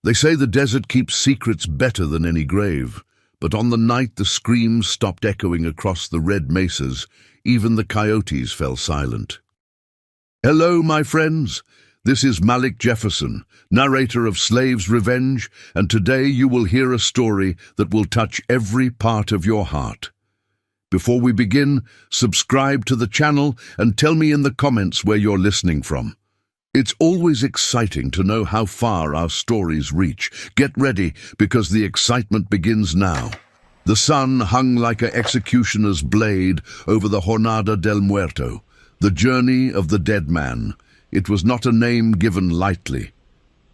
They say the desert keeps secrets better than any grave, but on the night the screams stopped echoing across the red mesas, even the coyotes fell silent. Hello, my friends. This is Malik Jefferson, narrator of Slave's Revenge, and today you will hear a story that will touch every part of your heart. Before we begin, subscribe to the channel and tell me in the comments where you're listening from. It's always exciting to know how far our stories reach. Get ready, because the excitement begins now. The sun hung like an executioner's blade over the Jornada del Muerto, the journey of the dead man. It was not a name given lightly.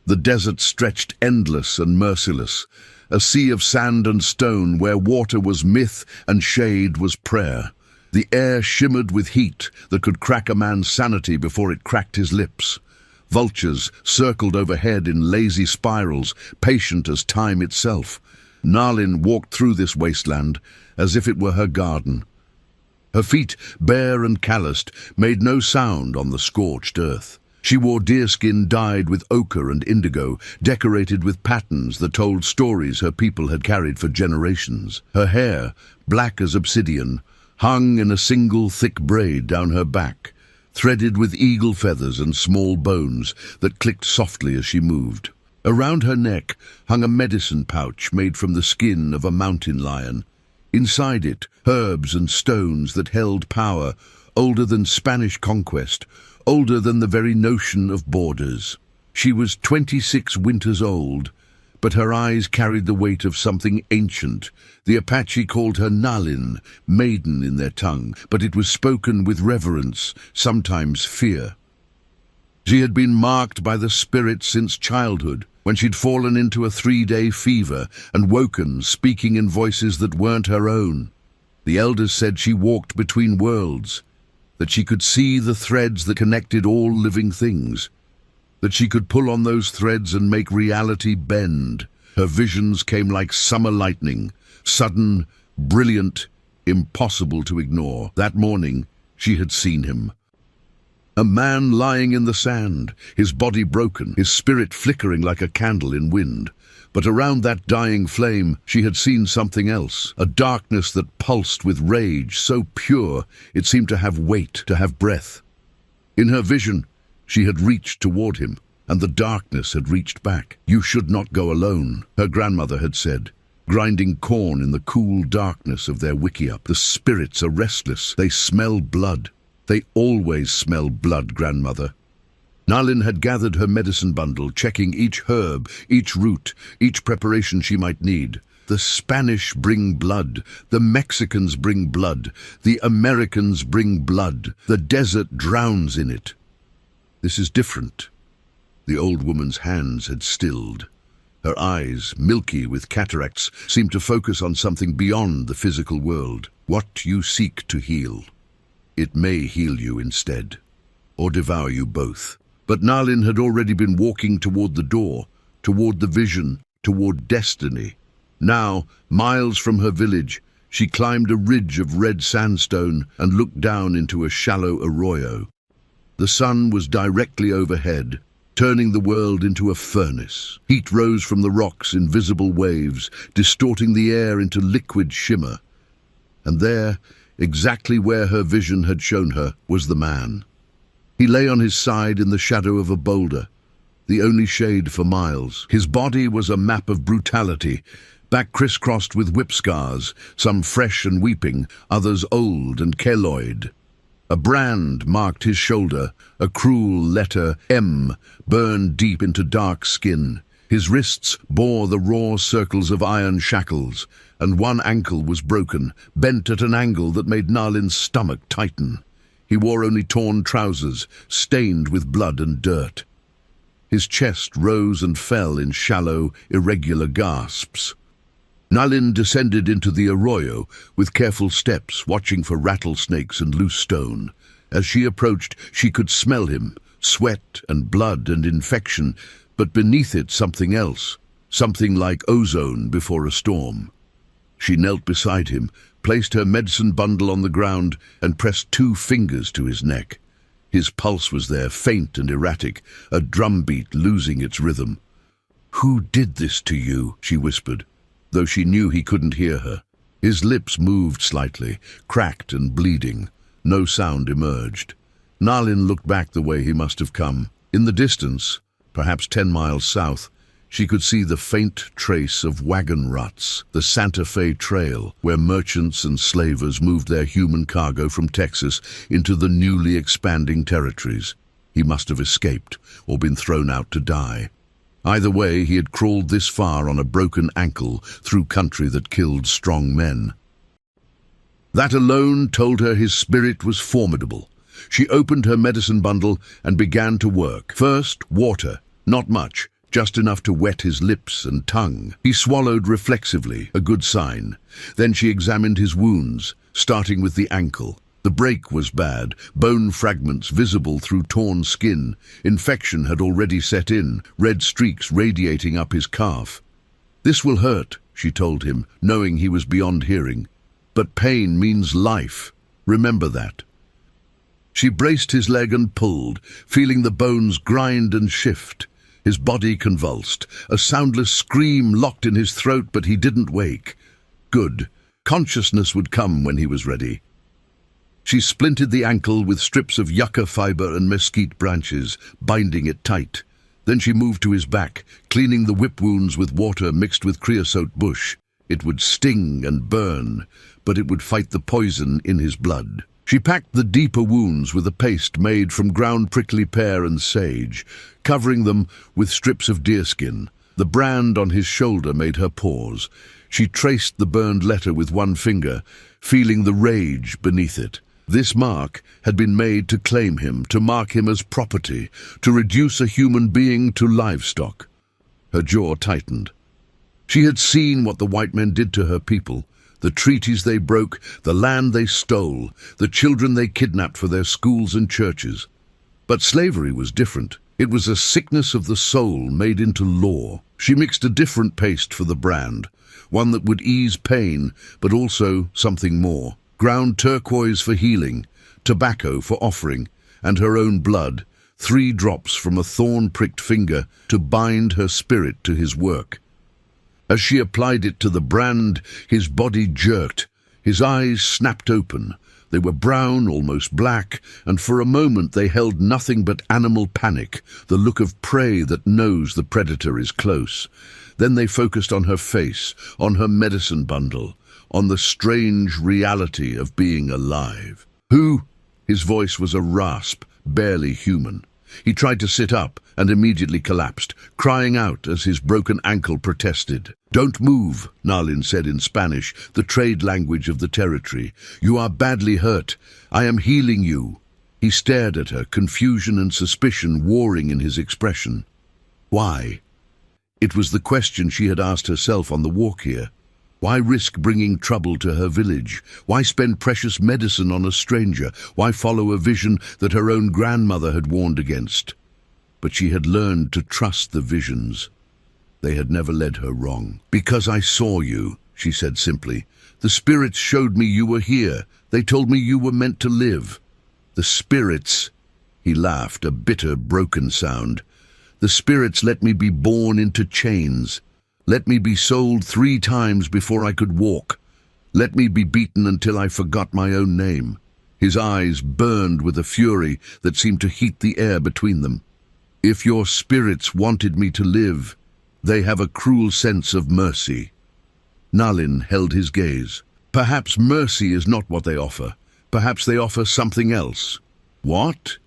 The desert stretched endless and merciless, a sea of sand and stone where water was myth and shade was prayer. The air shimmered with heat that could crack a man's sanity before it cracked his lips. Vultures circled overhead in lazy spirals, patient as time itself. Nalin walked through this wasteland as if it were her garden. Her feet, bare and calloused, made no sound on the scorched earth. She wore deerskin dyed with ochre and indigo, decorated with patterns that told stories her people had carried for generations. Her hair, black as obsidian, hung in a single thick braid down her back, threaded with eagle feathers and small bones that clicked softly as she moved. Around her neck hung a medicine pouch made from the skin of a mountain lion. Inside it, herbs and stones that held power, older than Spanish conquest, older than the very notion of borders. She was 26 winters old, but her eyes carried the weight of something ancient. The Apache called her Nalin, maiden in their tongue, but it was spoken with reverence, sometimes fear. She had been marked by the spirit since childhood, when she'd fallen into a 3-day fever and woken, speaking in voices that weren't her own. The elders said she walked between worlds, that she could see the threads that connected all living things, that she could pull on those threads and make reality bend. Her visions came like summer lightning, sudden, brilliant, impossible to ignore. That morning, she had seen him. A man lying in the sand, his body broken, his spirit flickering like a candle in wind. But around that dying flame, she had seen something else, a darkness that pulsed with rage, so pure it seemed to have weight, to have breath. In her vision, she had reached toward him, and the darkness had reached back. "You should not go alone," her grandmother had said, grinding corn in the cool darkness of their wickiup. "The spirits are restless. They smell blood." "They always smell blood, grandmother." Nalin had gathered her medicine bundle, checking each herb, each root, each preparation she might need. The Spanish bring blood, the Mexicans bring blood, the Americans bring blood. The desert drowns in it. This is different. The old woman's hands had stilled. Her eyes, milky with cataracts, seemed to focus on something beyond the physical world. What you seek to heal, it may heal you instead, or devour you both. But Nalin had already been walking toward the door, toward the vision, toward destiny. Now, miles from her village, she climbed a ridge of red sandstone and looked down into a shallow arroyo. The sun was directly overhead, turning the world into a furnace. Heat rose from the rocks in visible waves, distorting the air into liquid shimmer. And there, exactly where her vision had shown her, was the man. He lay on his side in the shadow of a boulder, the only shade for miles. His body was a map of brutality, back crisscrossed with whip scars, some fresh and weeping, others old and keloid. A brand marked his shoulder, a cruel letter M, burned deep into dark skin. His wrists bore the raw circles of iron shackles, and one ankle was broken, bent at an angle that made Nalin's stomach tighten. He wore only torn trousers, stained with blood and dirt. His chest rose and fell in shallow, irregular gasps. Nalin descended into the arroyo with careful steps, watching for rattlesnakes and loose stone. As she approached, she could smell him, sweat and blood and infection, but beneath it something else, something like ozone before a storm. She knelt beside him, placed her medicine bundle on the ground, and pressed 2 fingers to his neck. His pulse was there, faint and erratic, a drumbeat losing its rhythm. "Who did this to you?" she whispered, though she knew he couldn't hear her. His lips moved slightly, cracked and bleeding. No sound emerged. Nalin looked back the way he must have come. In the distance, perhaps 10 miles south, she could see the faint trace of wagon ruts, the Santa Fe Trail, where merchants and slavers moved their human cargo from Texas into the newly expanding territories. He must have escaped or been thrown out to die. Either way, he had crawled this far on a broken ankle through country that killed strong men. That alone told her his spirit was formidable. She opened her medicine bundle and began to work. First, water, not much, just enough to wet his lips and tongue. He swallowed reflexively, a good sign. Then she examined his wounds, starting with the ankle. The break was bad, bone fragments visible through torn skin. Infection had already set in, red streaks radiating up his calf. "This will hurt," she told him, knowing he was beyond hearing. "But pain means life. Remember that." She braced his leg and pulled, feeling the bones grind and shift. His body convulsed. A soundless scream locked in his throat, but he didn't wake. Good. Consciousness would come when he was ready. She splinted the ankle with strips of yucca fiber and mesquite branches, binding it tight. Then she moved to his back, cleaning the whip wounds with water mixed with creosote bush. It would sting and burn, but it would fight the poison in his blood. She packed the deeper wounds with a paste made from ground prickly pear and sage, covering them with strips of deerskin. The brand on his shoulder made her pause. She traced the burned letter with one finger, feeling the rage beneath it. This mark had been made to claim him, to mark him as property, to reduce a human being to livestock. Her jaw tightened. She had seen what the white men did to her people. The treaties they broke, the land they stole, the children they kidnapped for their schools and churches. But slavery was different. It was a sickness of the soul made into law. She mixed a different paste for the brand, one that would ease pain, but also something more. Ground turquoise for healing, tobacco for offering, and her own blood, 3 drops from a thorn-pricked finger to bind her spirit to his work. As she applied it to the brand, his body jerked. His eyes snapped open. They were brown, almost black, and for a moment they held nothing but animal panic, the look of prey that knows the predator is close. Then they focused on her face, on her medicine bundle, on the strange reality of being alive. "Who?" His voice was a rasp, barely human. He tried to sit up and immediately collapsed, crying out as his broken ankle protested. "Don't move," Nalin said in Spanish, the trade language of the territory. "You are badly hurt. I am healing you." He stared at her, confusion and suspicion warring in his expression. Why? It was the question she had asked herself on the walk here. Why risk bringing trouble to her village? Why spend precious medicine on a stranger? Why follow a vision that her own grandmother had warned against? But she had learned to trust the visions. They had never led her wrong. "Because I saw you," she said simply. "The spirits showed me you were here. They told me you were meant to live." "The spirits," he laughed, a bitter, broken sound. "The spirits let me be born into chains. Let me be sold 3 times before I could walk. Let me be beaten until I forgot my own name." His eyes burned with a fury that seemed to heat the air between them. "If your spirits wanted me to live, they have a cruel sense of mercy." Nalin held his gaze. "Perhaps mercy is not what they offer. Perhaps they offer something else." "What?"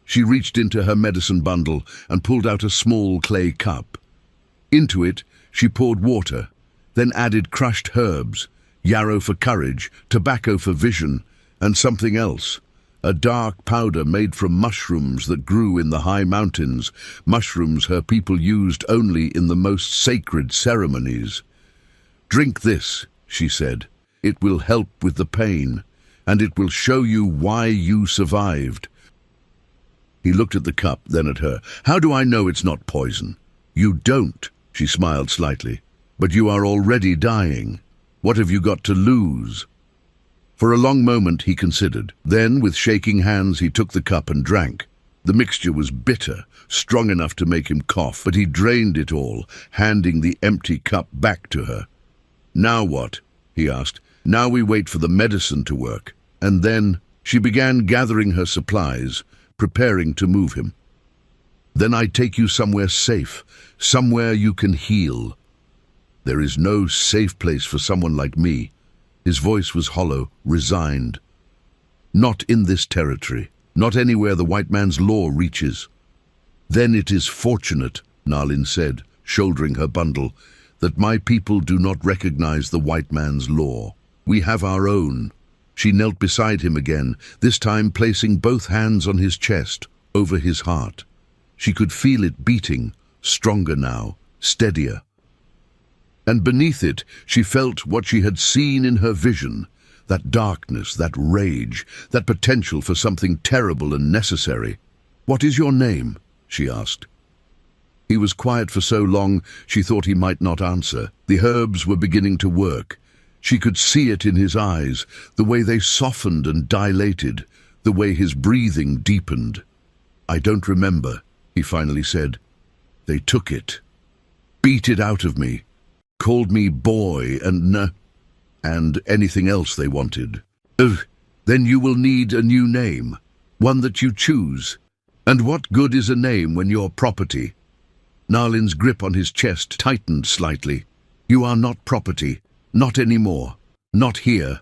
She reached into her medicine bundle and pulled out a small clay cup. Into it, she poured water, then added crushed herbs, yarrow for courage, tobacco for vision, and something else, a dark powder made from mushrooms that grew in the high mountains, mushrooms her people used only in the most sacred ceremonies. "Drink this," she said. "It will help with the pain, and it will show you why you survived." He looked at the cup, then at her. "How do I know it's not poison?" "You don't," she smiled slightly. "But you are already dying. What have you got to lose?" For a long moment he considered. Then, with shaking hands, he took the cup and drank. The mixture was bitter, strong enough to make him cough, but he drained it all, handing the empty cup back to her. "Now what?" he asked. "Now we wait for the medicine to work." And then she began gathering her supplies, preparing to move him. "Then I take you somewhere safe, somewhere you can heal." "There is no safe place for someone like me." His voice was hollow, resigned. "Not in this territory, not anywhere the white man's law reaches." "Then it is fortunate," Nalin said, shouldering her bundle, "that my people do not recognize the white man's law. We have our own." She knelt beside him again, this time placing both hands on his chest, over his heart. She could feel it beating, stronger now, steadier. And beneath it, she felt what she had seen in her vision, that darkness, that rage, that potential for something terrible and necessary. "What is your name?" she asked. He was quiet for so long, she thought he might not answer. The herbs were beginning to work. She could see it in his eyes, the way they softened and dilated, the way his breathing deepened. "I don't remember," he finally said. "They took it, beat it out of me, called me boy and anything else they wanted." "Then you will need a new name, one that you choose. And what good is a name when you're property?" Nalin's grip on his chest tightened slightly. "You are not property. Not anymore. Not here."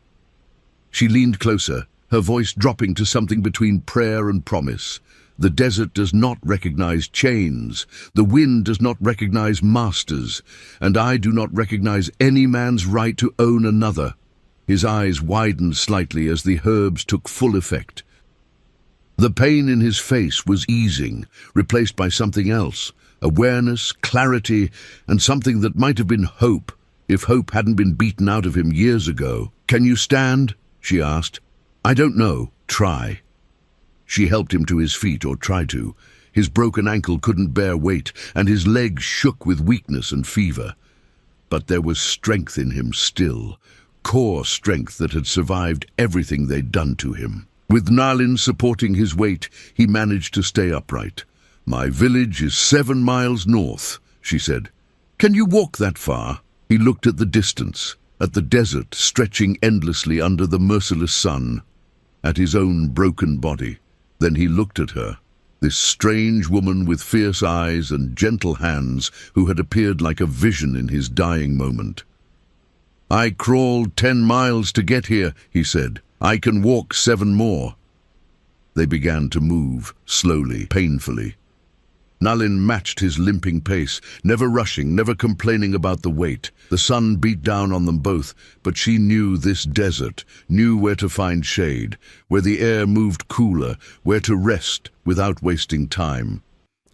She leaned closer, her voice dropping to something between prayer and promise. "The desert does not recognize chains. The wind does not recognize masters. And I do not recognize any man's right to own another." His eyes widened slightly as the herbs took full effect. The pain in his face was easing, replaced by something else. Awareness, clarity, and something that might have been hope, if hope hadn't been beaten out of him years ago. "Can you stand?" she asked. "I don't know. Try." She helped him to his feet, or tried to. His broken ankle couldn't bear weight, and his legs shook with weakness and fever. But there was strength in him still, core strength that had survived everything they'd done to him. With Nalin supporting his weight, he managed to stay upright. "My village is 7 miles north," she said. "Can you walk that far?" He looked at the distance, at the desert stretching endlessly under the merciless sun, at his own broken body. Then he looked at her, this strange woman with fierce eyes and gentle hands who had appeared like a vision in his dying moment. "I crawled 10 miles to get here," he said. "I can walk 7 more." They began to move, slowly, painfully. Nalin matched his limping pace, never rushing, never complaining about the weight. The sun beat down on them both, but she knew this desert, knew where to find shade, where the air moved cooler, where to rest without wasting time.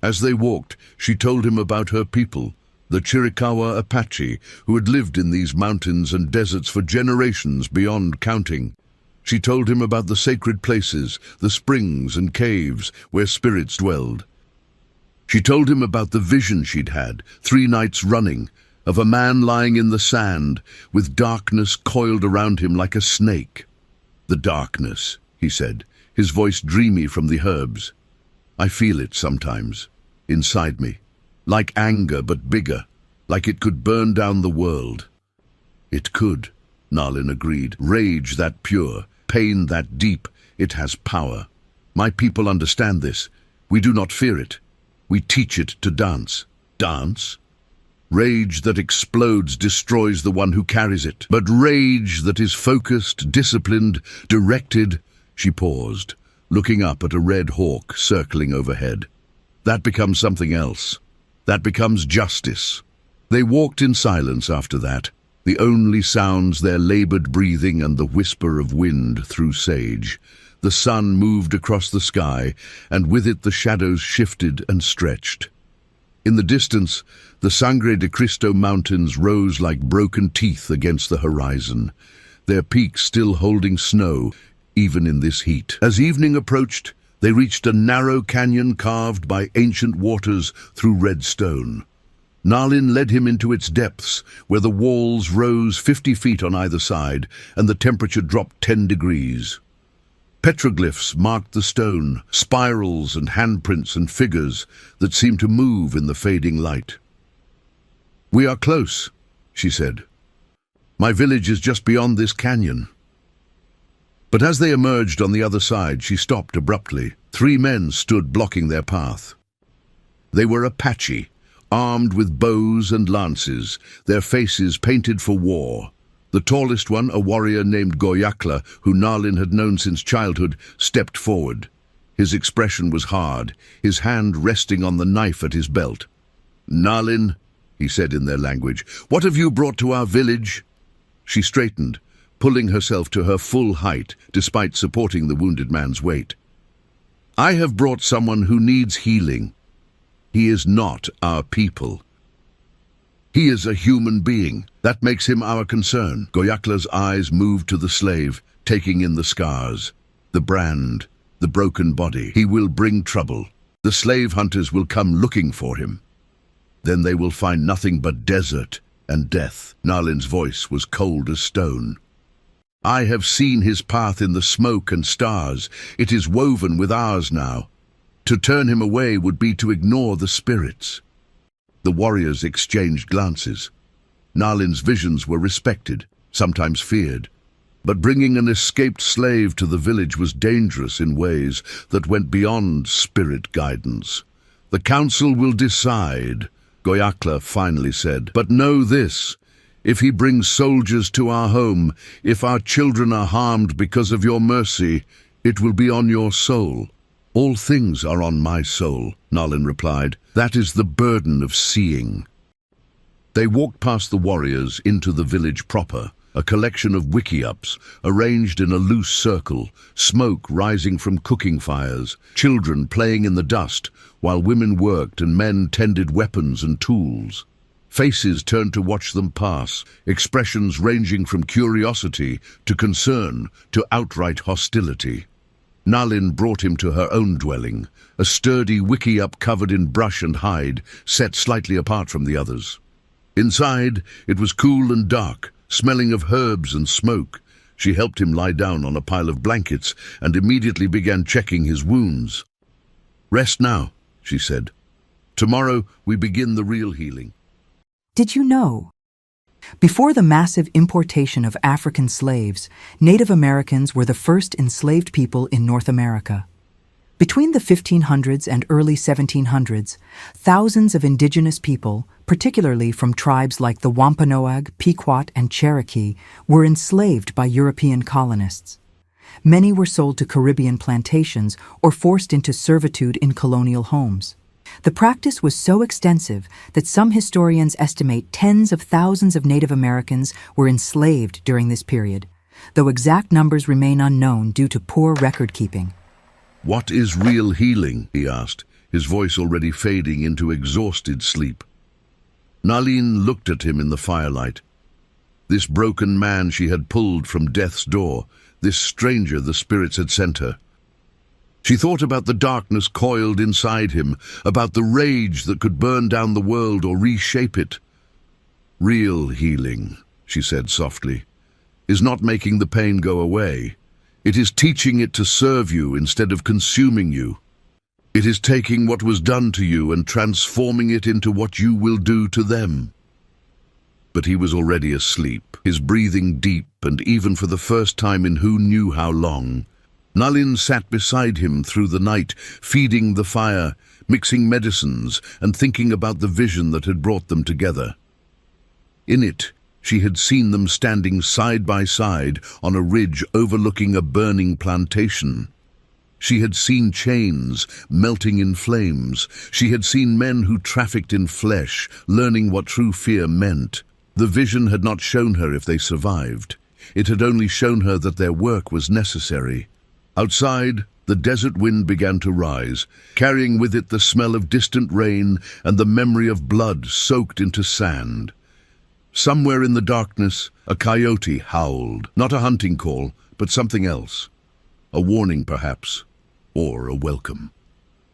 As they walked, she told him about her people, the Chiricahua Apache, who had lived in these mountains and deserts for generations beyond counting. She told him about the sacred places, the springs and caves where spirits dwelled. She told him about the vision she'd had, 3 nights running, of a man lying in the sand, with darkness coiled around him like a snake. "The darkness," he said, his voice dreamy from the herbs. "I feel it sometimes, inside me, like anger but bigger, like it could burn down the world." "It could," Nalin agreed. "Rage that pure, pain that deep, it has power. My people understand this. We do not fear it. We teach it to dance." "Dance?" "Rage that explodes destroys the one who carries it. But rage that is focused, disciplined, directed..." She paused, looking up at a red hawk circling overhead. "That becomes something else. That becomes justice." They walked in silence after that, the only sounds their labored breathing and the whisper of wind through sage. The sun moved across the sky, and with it the shadows shifted and stretched. In the distance, the Sangre de Cristo mountains rose like broken teeth against the horizon, their peaks still holding snow, even in this heat. As evening approached, they reached a narrow canyon carved by ancient waters through red stone. Nalin led him into its depths, where the walls rose 50 feet on either side, and the temperature dropped 10 degrees. Petroglyphs marked the stone, spirals and handprints and figures that seemed to move in the fading light. "We are close," she said. "My village is just beyond this canyon." But as they emerged on the other side, she stopped abruptly. 3 men stood blocking their path. They were Apache, armed with bows and lances, their faces painted for war. The tallest one, a warrior named Goyakla, who Nalin had known since childhood, stepped forward. His expression was hard, his hand resting on the knife at his belt. "Nalin," he said in their language, "what have you brought to our village?" She straightened, pulling herself to her full height, despite supporting the wounded man's weight. "I have brought someone who needs healing. He is not our people. He is a human being. That makes him our concern." Goyakla's eyes moved to the slave, taking in the scars, the brand, the broken body. "He will bring trouble. The slave hunters will come looking for him. Then they will find nothing but desert and death." Nalin's voice was cold as stone. "I have seen his path in the smoke and stars. It is woven with ours now. To turn him away would be to ignore the spirits." The warriors exchanged glances. Nalin's visions were respected, sometimes feared. But bringing an escaped slave to the village was dangerous in ways that went beyond spirit guidance. "The council will decide," Goyakla finally said. "But know this, if he brings soldiers to our home, if our children are harmed because of your mercy, it will be on your soul." "All things are on my soul," Nalin replied. "That is the burden of seeing." They walked past the warriors into the village proper, a collection of wickiups arranged in a loose circle, smoke rising from cooking fires, children playing in the dust, while women worked and men tended weapons and tools. Faces turned to watch them pass, expressions ranging from curiosity to concern to outright hostility. Nalin brought him to her own dwelling, a sturdy wickiup covered in brush and hide, set slightly apart from the others. Inside, it was cool and dark, smelling of herbs and smoke. She helped him lie down on a pile of blankets and immediately began checking his wounds. "Rest now," she said. "Tomorrow we begin the real healing." Did you know? Before the massive importation of African slaves, Native Americans were the first enslaved people in North America. Between the 1500s and early 1700s, thousands of indigenous people, particularly from tribes like the Wampanoag, Pequot, and Cherokee, were enslaved by European colonists. Many were sold to Caribbean plantations or forced into servitude in colonial homes. The practice was so extensive that some historians estimate tens of thousands of Native Americans were enslaved during this period, though exact numbers remain unknown due to poor record-keeping. "What is real healing?" he asked, his voice already fading into exhausted sleep. Nalin looked at him in the firelight. This broken man she had pulled from death's door, this stranger the spirits had sent her. She thought about the darkness coiled inside him, about the rage that could burn down the world or reshape it. "Real healing," she said softly, "is not making the pain go away. It is teaching it to serve you instead of consuming you. It is taking what was done to you and transforming it into what you will do to them." But he was already asleep, his breathing deep, and even for the first time in who knew how long. Nalin sat beside him through the night, feeding the fire, mixing medicines, and thinking about the vision that had brought them together. In it, she had seen them standing side by side on a ridge overlooking a burning plantation. She had seen chains melting in flames. She had seen men who trafficked in flesh, learning what true fear meant. The vision had not shown her if they survived. It had only shown her that their work was necessary. Outside, the desert wind began to rise, carrying with it the smell of distant rain and the memory of blood soaked into sand. Somewhere in the darkness, a coyote howled, not a hunting call, but something else. A warning, perhaps, or a welcome.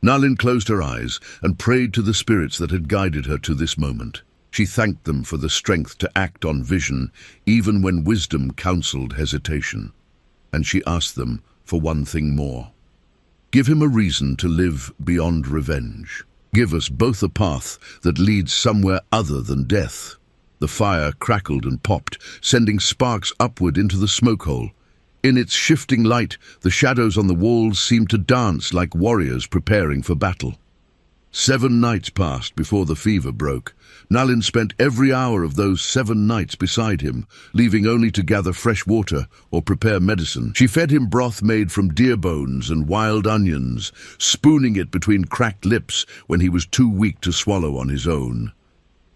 Nalin closed her eyes and prayed to the spirits that had guided her to this moment. She thanked them for the strength to act on vision, even when wisdom counseled hesitation. And she asked them for one thing more. Give him a reason to live beyond revenge. Give us both a path that leads somewhere other than death. The fire crackled and popped, sending sparks upward into the smoke hole. In its shifting light, the shadows on the walls seemed to dance like warriors preparing for battle. 7 nights passed before the fever broke. Nalin spent every hour of those 7 nights beside him, leaving only to gather fresh water or prepare medicine. She fed him broth made from deer bones and wild onions, spooning it between cracked lips when he was too weak to swallow on his own.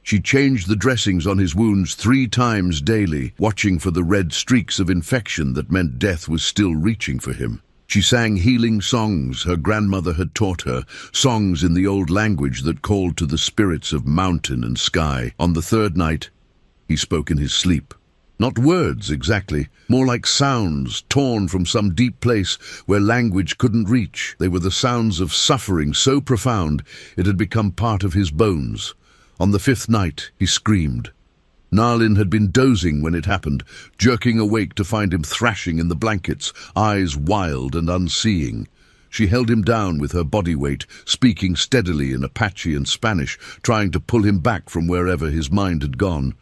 She changed the dressings on his wounds 3 times daily, watching for the red streaks of infection that meant death was still reaching for him. She sang healing songs her grandmother had taught her, songs in the old language that called to the spirits of mountain and sky. On the 3rd night, he spoke in his sleep. Not words exactly, more like sounds torn from some deep place where language couldn't reach. They were the sounds of suffering so profound it had become part of his bones. On the 5th night, he screamed. Nalin had been dozing when it happened, jerking awake to find him thrashing in the blankets, eyes wild and unseeing. She held him down with her body weight, speaking steadily in Apache and Spanish, trying to pull him back from wherever his mind had gone.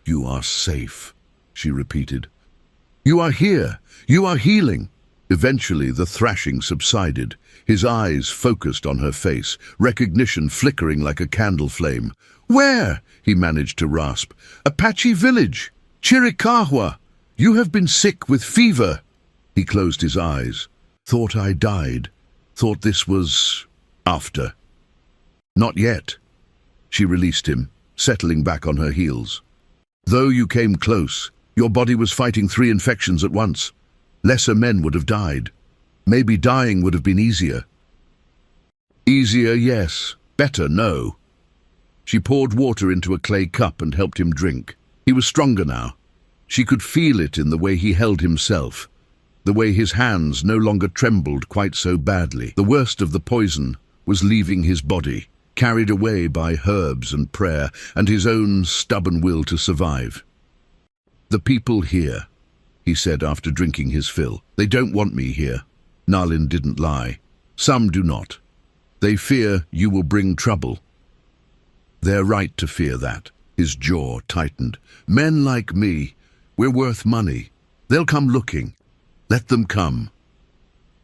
"You are safe," she repeated. "You are here. You are healing." Eventually, the thrashing subsided. His eyes focused on her face, recognition flickering like a candle flame. "Where?" he managed to rasp. "Apache village. Chiricahua. You have been sick with fever." He closed his eyes. "Thought I died. Thought this was after." "Not yet." She released him, settling back on her heels. "Though you came close, your body was fighting 3 infections at once. Lesser men would have died. Maybe dying would have been easier." "Easier, yes. Better, no." She poured water into a clay cup and helped him drink. He was stronger now. She could feel it in the way he held himself, the way his hands no longer trembled quite so badly. The worst of the poison was leaving his body, carried away by herbs and prayer and his own stubborn will to survive. "The people here," he said after drinking his fill, "they don't want me here." Nalin didn't lie. "Some do not. They fear you will bring trouble." "They're right to fear that." His jaw tightened. "Men like me, we're worth money. They'll come looking. Let them come."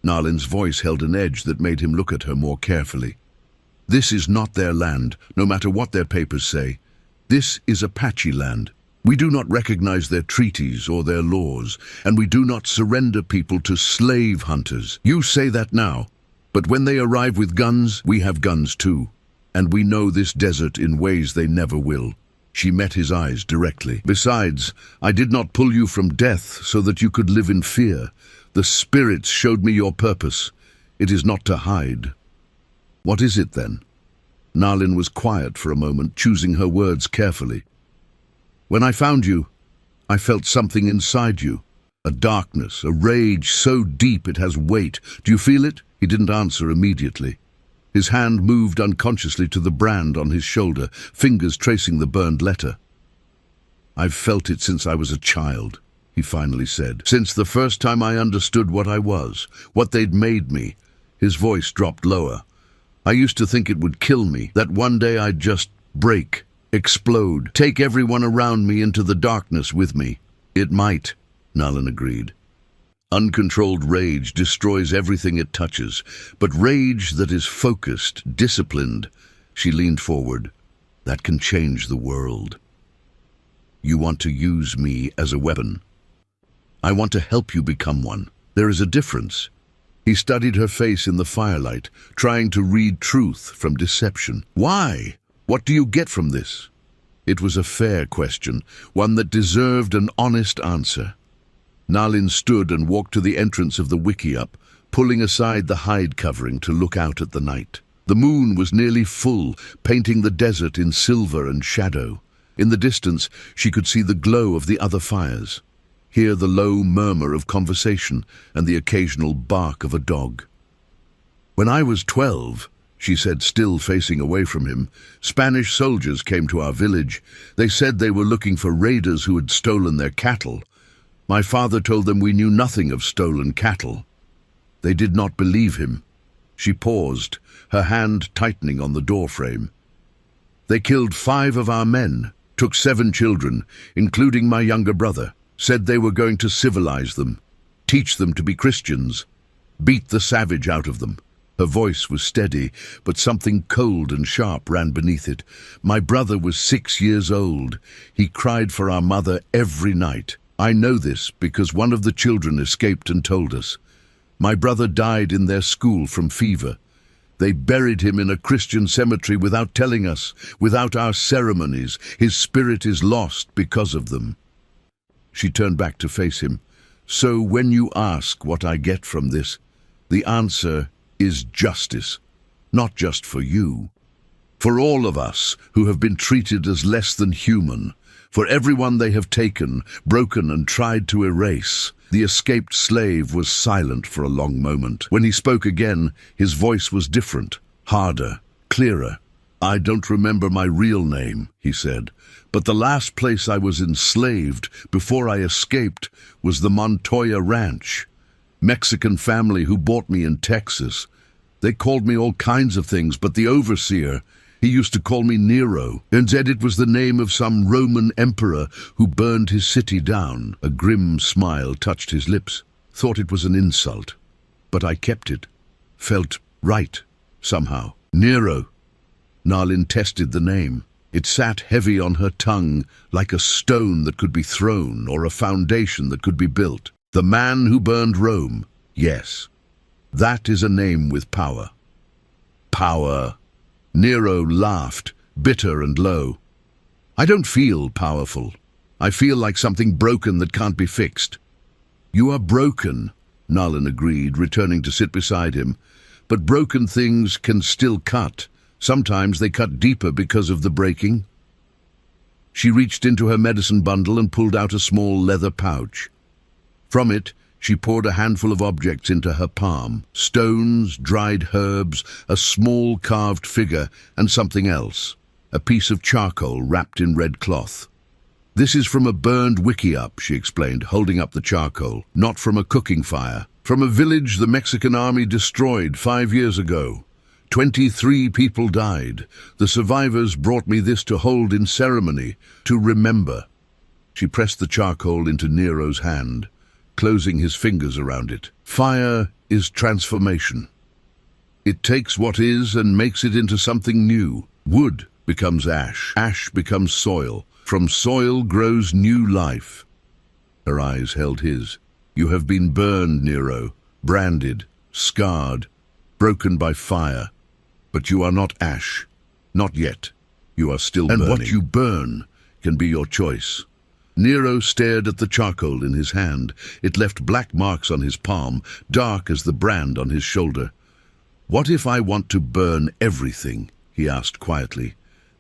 Nalin's voice held an edge that made him look at her more carefully. "This is not their land, no matter what their papers say. This is Apache land. We do not recognize their treaties or their laws, and we do not surrender people to slave hunters. You say that now, but when they arrive with guns, we have guns too. And we know this desert in ways they never will." She met his eyes directly. "Besides, I did not pull you from death so that you could live in fear. The spirits showed me your purpose. It is not to hide." "What is it then?" Nalin was quiet for a moment, choosing her words carefully. "When I found you, I felt something inside you. A darkness, a rage so deep it has weight. Do you feel it?" He didn't answer immediately. His hand moved unconsciously to the brand on his shoulder, fingers tracing the burned letter. "I've felt it since I was a child," he finally said. "Since the first time I understood what I was, what they'd made me." His voice dropped lower. "I used to think it would kill me, that one day I'd just break, explode, take everyone around me into the darkness with me." "It might," Nalin agreed. "Uncontrolled rage destroys everything it touches, but rage that is focused, disciplined," she leaned forward, "that can change the world. You want to use me as a weapon. I want to help you become one. There is a difference." He studied her face in the firelight, trying to read truth from deception. "Why? What do you get from this?" It was a fair question, one that deserved an honest answer. Nalin stood and walked to the entrance of the wickiup, pulling aside the hide covering to look out at the night. The moon was nearly full, painting the desert in silver and shadow. In the distance, she could see the glow of the other fires, hear the low murmur of conversation and the occasional bark of a dog. "When I was 12, she said, still facing away from him, "Spanish soldiers came to our village. They said they were looking for raiders who had stolen their cattle. My father told them we knew nothing of stolen cattle." They did not believe him. She paused, her hand tightening on the doorframe. They killed 5 of our men, took 7 children, including my younger brother, said they were going to civilize them, teach them to be Christians, beat the savage out of them. Her voice was steady, but something cold and sharp ran beneath it. My brother was 6 years old. He cried for our mother every night. I know this because one of the children escaped and told us. My brother died in their school from fever. They buried him in a Christian cemetery without telling us, without our ceremonies. His spirit is lost because of them. She turned back to face him. So when you ask what I get from this, the answer is justice, not just for you. For all of us who have been treated as less than human, for everyone they have taken, broken and tried to erase. The escaped slave was silent for a long moment. When he spoke again, his voice was different, harder, clearer. I don't remember my real name, he said, but the last place I was enslaved before I escaped was the Montoya Ranch. Mexican family who bought me in Texas. They called me all kinds of things, but the overseer, he used to call me Nero, and said it was the name of some Roman emperor who burned his city down. A grim smile touched his lips. Thought it was an insult, but I kept it. Felt right, somehow. Nero. Nalin tested the name. It sat heavy on her tongue, like a stone that could be thrown or a foundation that could be built. The man who burned Rome. Yes, that is a name with power. Power. Nero laughed, bitter and low. I don't feel powerful. I feel like something broken that can't be fixed. You are broken, Nalin agreed, returning to sit beside him. But broken things can still cut. Sometimes they cut deeper because of the breaking. She reached into her medicine bundle and pulled out a small leather pouch. From it, she poured a handful of objects into her palm. Stones, dried herbs, a small carved figure, and something else. A piece of charcoal wrapped in red cloth. This is from a burned wickiup, she explained, holding up the charcoal. Not from a cooking fire. From a village the Mexican army destroyed 5 years ago. 23 people died. The survivors brought me this to hold in ceremony, to remember. She pressed the charcoal into Nero's hand, closing his fingers around it. Fire is transformation. It takes what is and makes it into something new. Wood becomes ash. Ash becomes soil. From soil grows new life. Her eyes held his. You have been burned, Nero, branded, scarred, broken by fire. But you are not ash. Not yet. You are still burning. And what you burn can be your choice. Nero stared at the charcoal in his hand. It left black marks on his palm, dark as the brand on his shoulder. What if I want to burn everything? He asked quietly.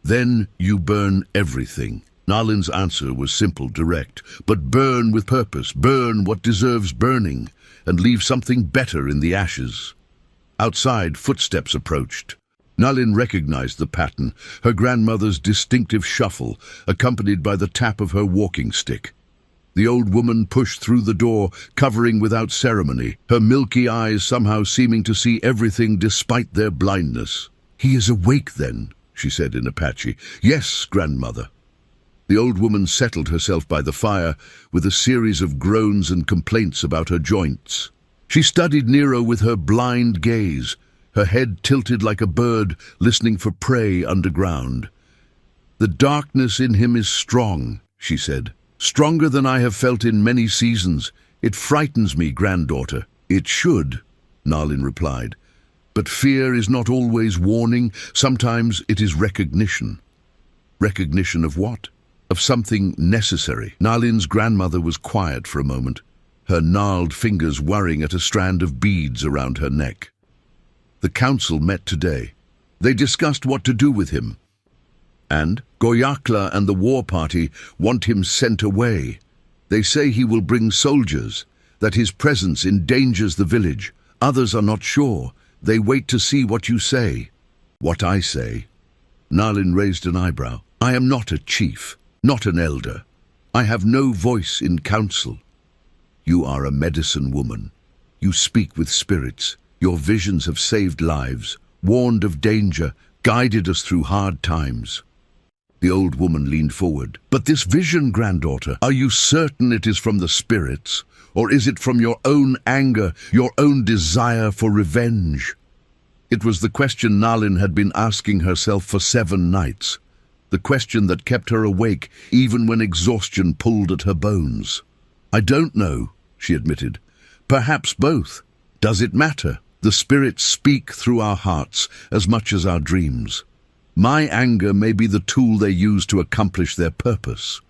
Then you burn everything. Nalin's answer was simple, direct. But burn with purpose. Burn what deserves burning, and leave something better in the ashes. Outside, footsteps approached. Nalin recognized the pattern, her grandmother's distinctive shuffle, accompanied by the tap of her walking stick. The old woman pushed through the door, covering without ceremony, her milky eyes somehow seeming to see everything despite their blindness. He is awake then, she said in Apache. Yes, grandmother. The old woman settled herself by the fire with a series of groans and complaints about her joints. She studied Nero with her blind gaze, her head tilted like a bird listening for prey underground. The darkness in him is strong, she said. Stronger than I have felt in many seasons. It frightens me, granddaughter. It should, Nalin replied. But fear is not always warning. Sometimes it is recognition. Recognition of what? Of something necessary. Nalin's grandmother was quiet for a moment, her gnarled fingers worrying at a strand of beads around her neck. The council met today. They discussed what to do with him. And Goyakla and the war party want him sent away. They say he will bring soldiers, that his presence endangers the village. Others are not sure. They wait to see what you say. What I say. Nalin raised an eyebrow. I am not a chief, not an elder. I have no voice in council. You are a medicine woman. You speak with spirits. Your visions have saved lives, warned of danger, guided us through hard times. The old woman leaned forward. But this vision, granddaughter, are you certain it is from the spirits? Or is it from your own anger, your own desire for revenge? It was the question Nalin had been asking herself for 7 nights. The question that kept her awake even when exhaustion pulled at her bones. I don't know, she admitted. Perhaps both. Does it matter? The spirits speak through our hearts as much as our dreams. My anger may be the tool they use to accomplish their purpose.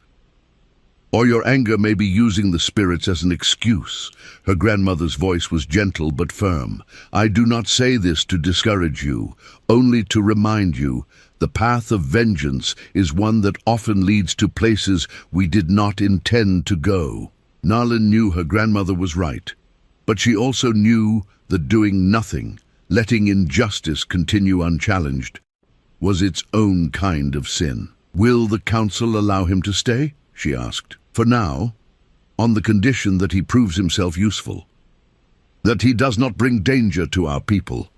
Or your anger may be using the spirits as an excuse. Her grandmother's voice was gentle but firm. I do not say this to discourage you, only to remind you, the path of vengeance is one that often leads to places we did not intend to go. Nalin knew her grandmother was right, but she also knew that doing nothing, letting injustice continue unchallenged, was its own kind of sin. Will the council allow him to stay? She asked. For now, on the condition that he proves himself useful. That he does not bring danger to our people.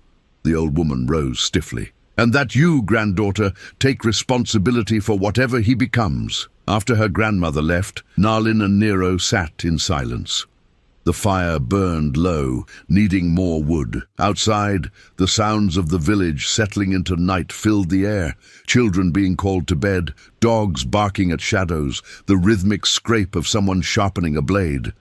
The old woman rose stiffly. And that you, granddaughter, take responsibility for whatever he becomes. After her grandmother left, Nalin and Nero sat in silence. The fire burned low, needing more wood. Outside, the sounds of the village settling into night filled the air. Children being called to bed, dogs barking at shadows, the rhythmic scrape of someone sharpening a blade.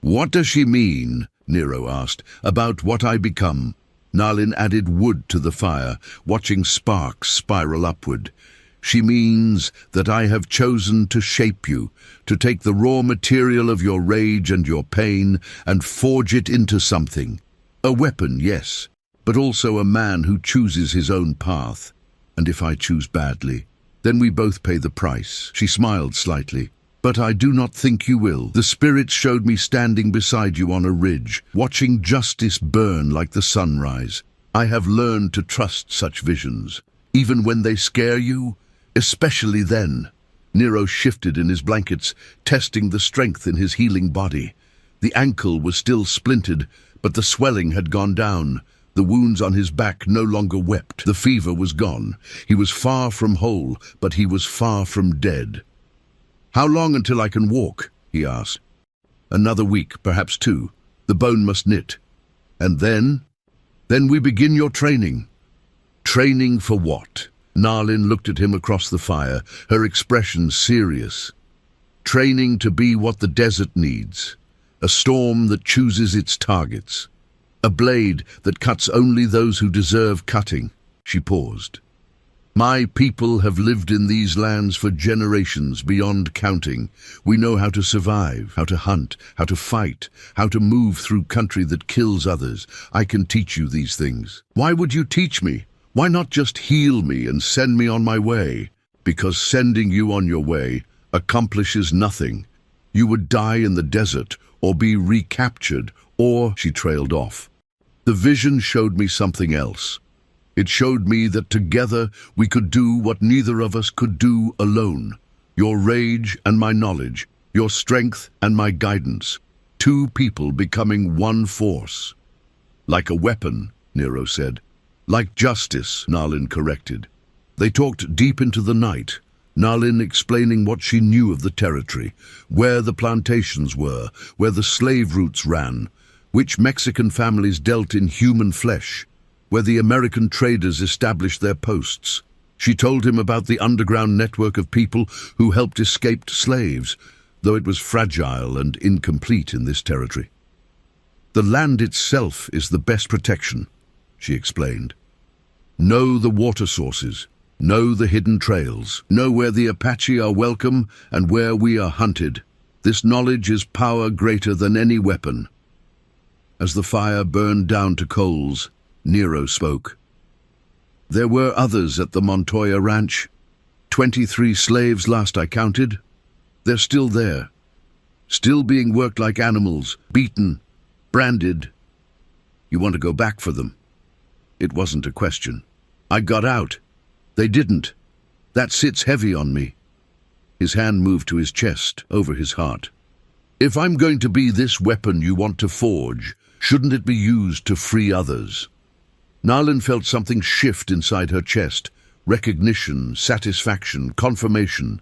What does she mean, Nero asked, about what I become? Nalin added wood to the fire, watching sparks spiral upward. She means that I have chosen to shape you, to take the raw material of your rage and your pain and forge it into something. A weapon, yes, but also a man who chooses his own path. And if I choose badly, then we both pay the price. She smiled slightly. But I do not think you will. The spirits showed me standing beside you on a ridge, watching justice burn like the sunrise. I have learned to trust such visions, even when they scare you. Especially then. Nero shifted in his blankets, testing the strength in his healing body. The ankle was still splintered, but the swelling had gone down. The wounds on his back no longer wept. The fever was gone. He was far from whole, but he was far from dead. How long until I can walk? He asked. Another week, perhaps 2. The bone must knit. And then? Then we begin your training. Training for what? Nalin looked at him across the fire, her expression serious. Training to be what the desert needs. A storm that chooses its targets. A blade that cuts only those who deserve cutting. She paused. My people have lived in these lands for generations beyond counting. We know how to survive, how to hunt, how to fight, how to move through country that kills others. I can teach you these things. Why would you teach me? Why not just heal me and send me on my way? Because sending you on your way accomplishes nothing. You would die in the desert or be recaptured, or she trailed off. The vision showed me something else. It showed me that together we could do what neither of us could do alone. Your rage and my knowledge, your strength and my guidance. 2 people becoming one force. Like a weapon, Nero said. Like justice, Nalin corrected. They talked deep into the night, Nalin explaining what she knew of the territory, where the plantations were, where the slave routes ran, which Mexican families dealt in human flesh, where the American traders established their posts. She told him about the underground network of people who helped escaped slaves, though it was fragile and incomplete in this territory. The land itself is the best protection, she explained. Know the water sources, know the hidden trails, know where the Apache are welcome and where we are hunted. This knowledge is power greater than any weapon. As the fire burned down to coals, Nero spoke. There were others at the Montoya Ranch. 23 slaves last I counted. They're still there, still being worked like animals, beaten, branded. You want to go back for them? It wasn't a question. I got out. They didn't. That sits heavy on me. His hand moved to his chest, over his heart. If I'm going to be this weapon you want to forge, shouldn't it be used to free others? Nalin felt something shift inside her chest. Recognition, satisfaction, confirmation.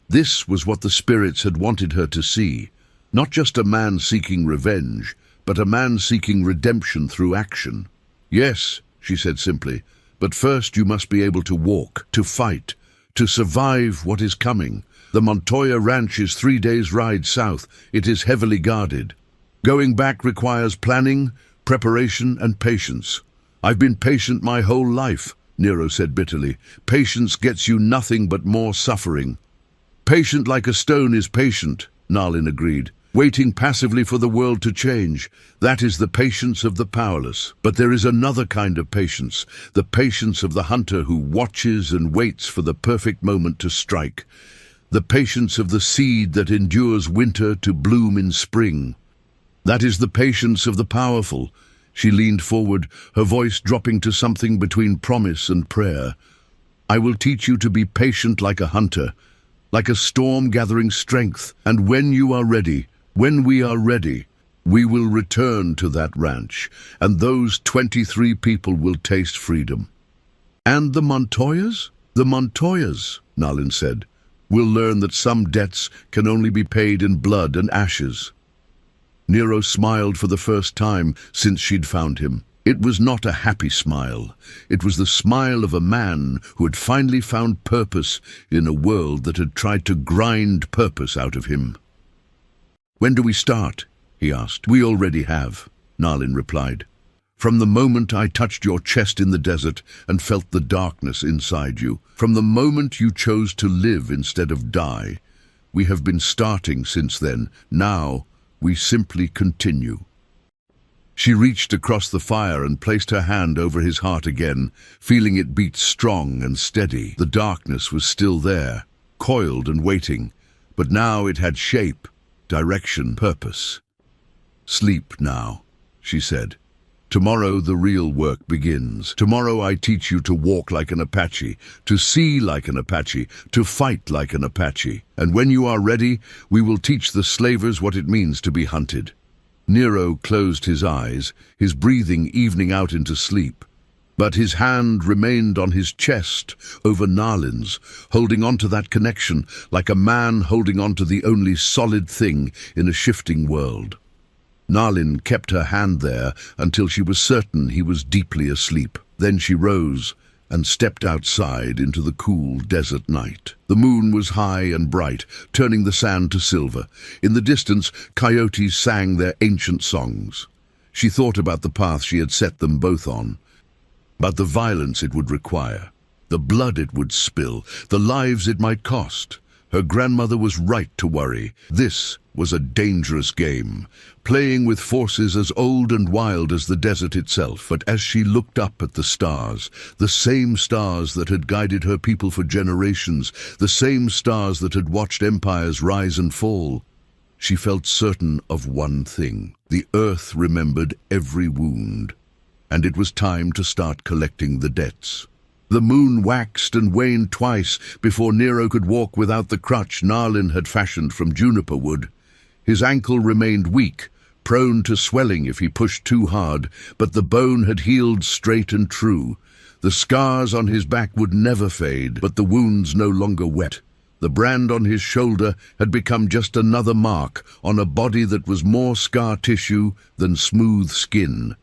This was what the spirits had wanted her to see. Not just a man seeking revenge, but a man seeking redemption through action. Yes, she said simply, but first you must be able to walk, to fight, to survive what is coming. The Montoya Ranch is 3 days' ride south. It is heavily guarded. Going back requires planning, preparation, and patience. I've been patient my whole life, Nero said bitterly. Patience gets you nothing but more suffering. Patient like a stone is patient, Nalin agreed. Waiting passively for the world to change. That is the patience of the powerless. But there is another kind of patience, the patience of the hunter who watches and waits for the perfect moment to strike. The patience of the seed that endures winter to bloom in spring. That is the patience of the powerful. She leaned forward, her voice dropping to something between promise and prayer. I will teach you to be patient like a hunter, like a storm gathering strength, and when you are ready, when we are ready, we will return to that ranch, and those 23 people will taste freedom. And the Montoyas? The Montoyas, Nalin said, will learn that some debts can only be paid in blood and ashes. Nero smiled for the first time since she'd found him. It was not a happy smile. It was the smile of a man who had finally found purpose in a world that had tried to grind purpose out of him. When do we start? He asked. We already have, Nalin replied. From the moment I touched your chest in the desert and felt the darkness inside you, from the moment you chose to live instead of die, we have been starting since then. Now, we simply continue. She reached across the fire and placed her hand over his heart again, feeling it beat strong and steady. The darkness was still there, coiled and waiting, but now it had shape, direction, purpose. Sleep now, she said. Tomorrow the real work begins. Tomorrow I teach you to walk like an Apache, to see like an Apache, to fight like an Apache. And when you are ready, we will teach the slavers what it means to be hunted. Nero closed his eyes, his breathing evening out into sleep. But his hand remained on his chest, over Nalin's, holding on to that connection, like a man holding on to the only solid thing in a shifting world. Nalin kept her hand there until she was certain he was deeply asleep. Then she rose and stepped outside into the cool desert night. The moon was high and bright, turning the sand to silver. In the distance, coyotes sang their ancient songs. She thought about the path she had set them both on, about the violence it would require, the blood it would spill, the lives it might cost. Her grandmother was right to worry. This was a dangerous game, playing with forces as old and wild as the desert itself. But as she looked up at the stars, the same stars that had guided her people for generations, the same stars that had watched empires rise and fall, she felt certain of one thing. The earth remembered every wound, and it was time to start collecting the debts. The moon waxed and waned twice before Nero could walk without the crutch Nalin had fashioned from juniper wood. His ankle remained weak, prone to swelling if he pushed too hard, but the bone had healed straight and true. The scars on his back would never fade, but the wounds no longer wet. The brand on his shoulder had become just another mark on a body that was more scar tissue than smooth skin.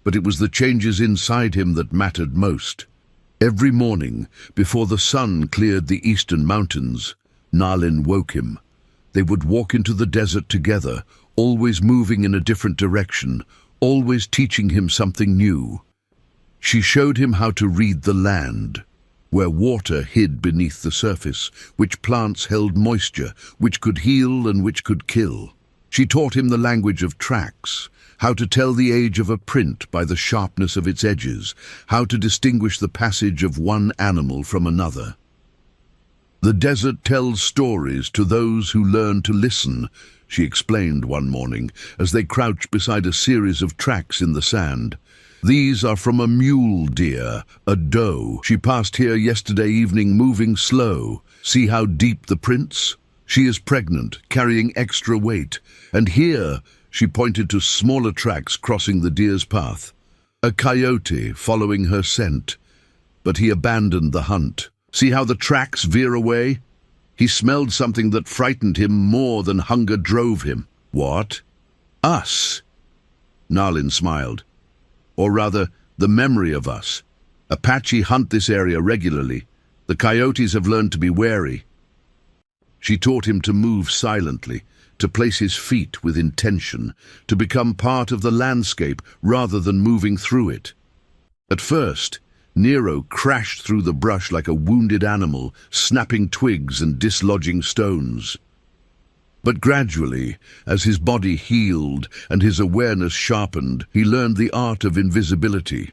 But it was the changes inside him that mattered most. Every morning, before the sun cleared the eastern mountains, Nalin woke him. They would walk into the desert together, always moving in a different direction, always teaching him something new. She showed him how to read the land, where water hid beneath the surface, which plants held moisture, which could heal and which could kill. She taught him the language of tracks, how to tell the age of a print by the sharpness of its edges, how to distinguish the passage of one animal from another. The desert tells stories to those who learn to listen, she explained one morning as they crouched beside a series of tracks in the sand. These are from a mule deer, a doe. She passed here yesterday evening moving slow. See how deep the prints? She is pregnant, carrying extra weight, and here she pointed to smaller tracks crossing the deer's path. A coyote following her scent, but he abandoned the hunt. See how the tracks veer away? He smelled something that frightened him more than hunger drove him. What? Us? Nalin smiled. Or rather, the memory of us. Apache hunt this area regularly. The coyotes have learned to be wary. She taught him to move silently, to place his feet with intention, to become part of the landscape rather than moving through it. At first, Nero crashed through the brush like a wounded animal, snapping twigs and dislodging stones. But gradually, as his body healed and his awareness sharpened, he learned the art of invisibility.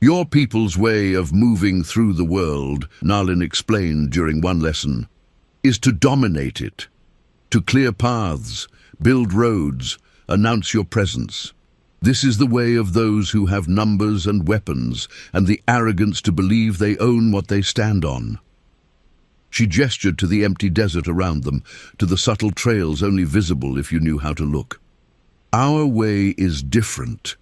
Your people's way of moving through the world, Nalin explained during one lesson, is to dominate it, to clear paths, build roads, announce your presence. This is the way of those who have numbers and weapons and the arrogance to believe they own what they stand on. She gestured to the empty desert around them, to the subtle trails only visible if you knew how to look. Our way is different.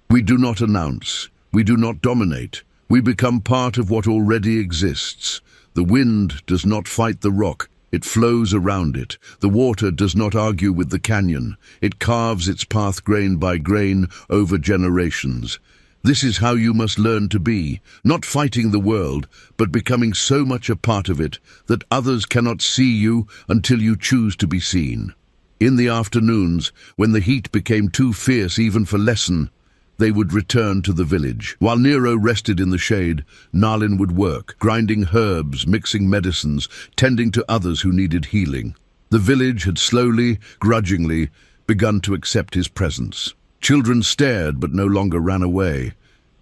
We do not announce, we do not dominate, we become part of what already exists. The wind does not fight the rock, it flows around it. The water does not argue with the canyon, it carves its path grain by grain over generations. This is how you must learn to be, not fighting the world, but becoming so much a part of it that others cannot see you until you choose to be seen. In the afternoons, when the heat became too fierce even for lesson, they would return to the village. While Nero rested in the shade, Nalin would work, grinding herbs, mixing medicines, tending to others who needed healing. The village had slowly, grudgingly, begun to accept his presence. Children stared but no longer ran away.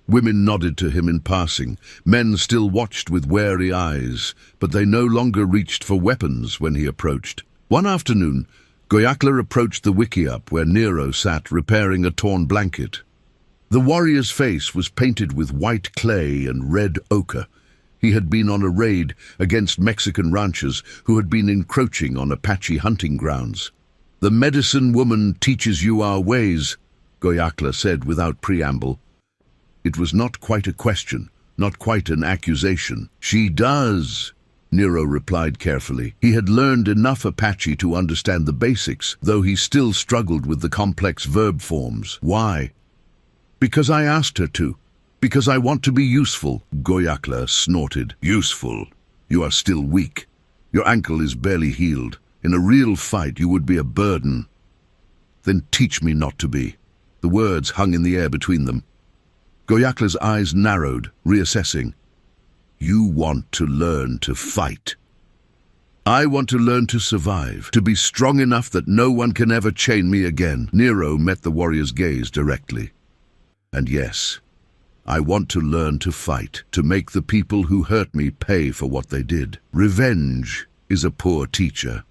Women nodded to him in passing. Men still watched with wary eyes, but they no longer reached for weapons when he approached. One afternoon, Goyakla approached the wickiup where Nero sat repairing a torn blanket. The warrior's face was painted with white clay and red ochre. He had been on a raid against Mexican ranchers who had been encroaching on Apache hunting grounds. "The medicine woman teaches you our ways," Goyakla said without preamble. It was not quite a question, not quite an accusation. "She does," Nero replied carefully. He had learned enough Apache to understand the basics, though he still struggled with the complex verb forms. "Why?" "Because I asked her to. Because I want to be useful," Goyakla snorted. "Useful? You are still weak. Your ankle is barely healed. In a real fight you would be a burden." "Then teach me not to be." The words hung in the air between them. Goyakla's eyes narrowed, reassessing. "You want to learn to fight. I want to learn to survive, to be strong enough that no one can ever chain me again." Nero met the warrior's gaze directly. "And yes, I want to learn to fight, to make the people who hurt me pay for what they did. Revenge is a poor teacher."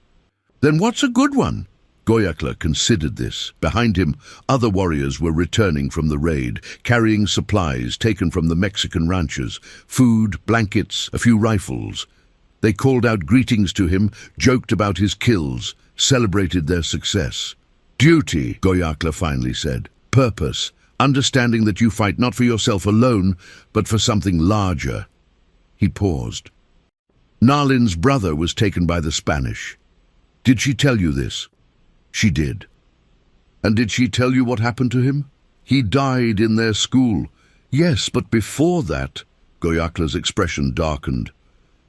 "Then what's a good one?" Goyakla considered this. Behind him, other warriors were returning from the raid, carrying supplies taken from the Mexican ranchers, food, blankets, a few rifles. They called out greetings to him, joked about his kills, celebrated their success. "Duty," Goyakla finally said. "Purpose. Understanding that you fight not for yourself alone, but for something larger." He paused. "Nalin's brother was taken by the Spanish. Did she tell you this?" "She did." "And did she tell you what happened to him?" "He died in their school." "Yes, but before that," Goyakla's expression darkened.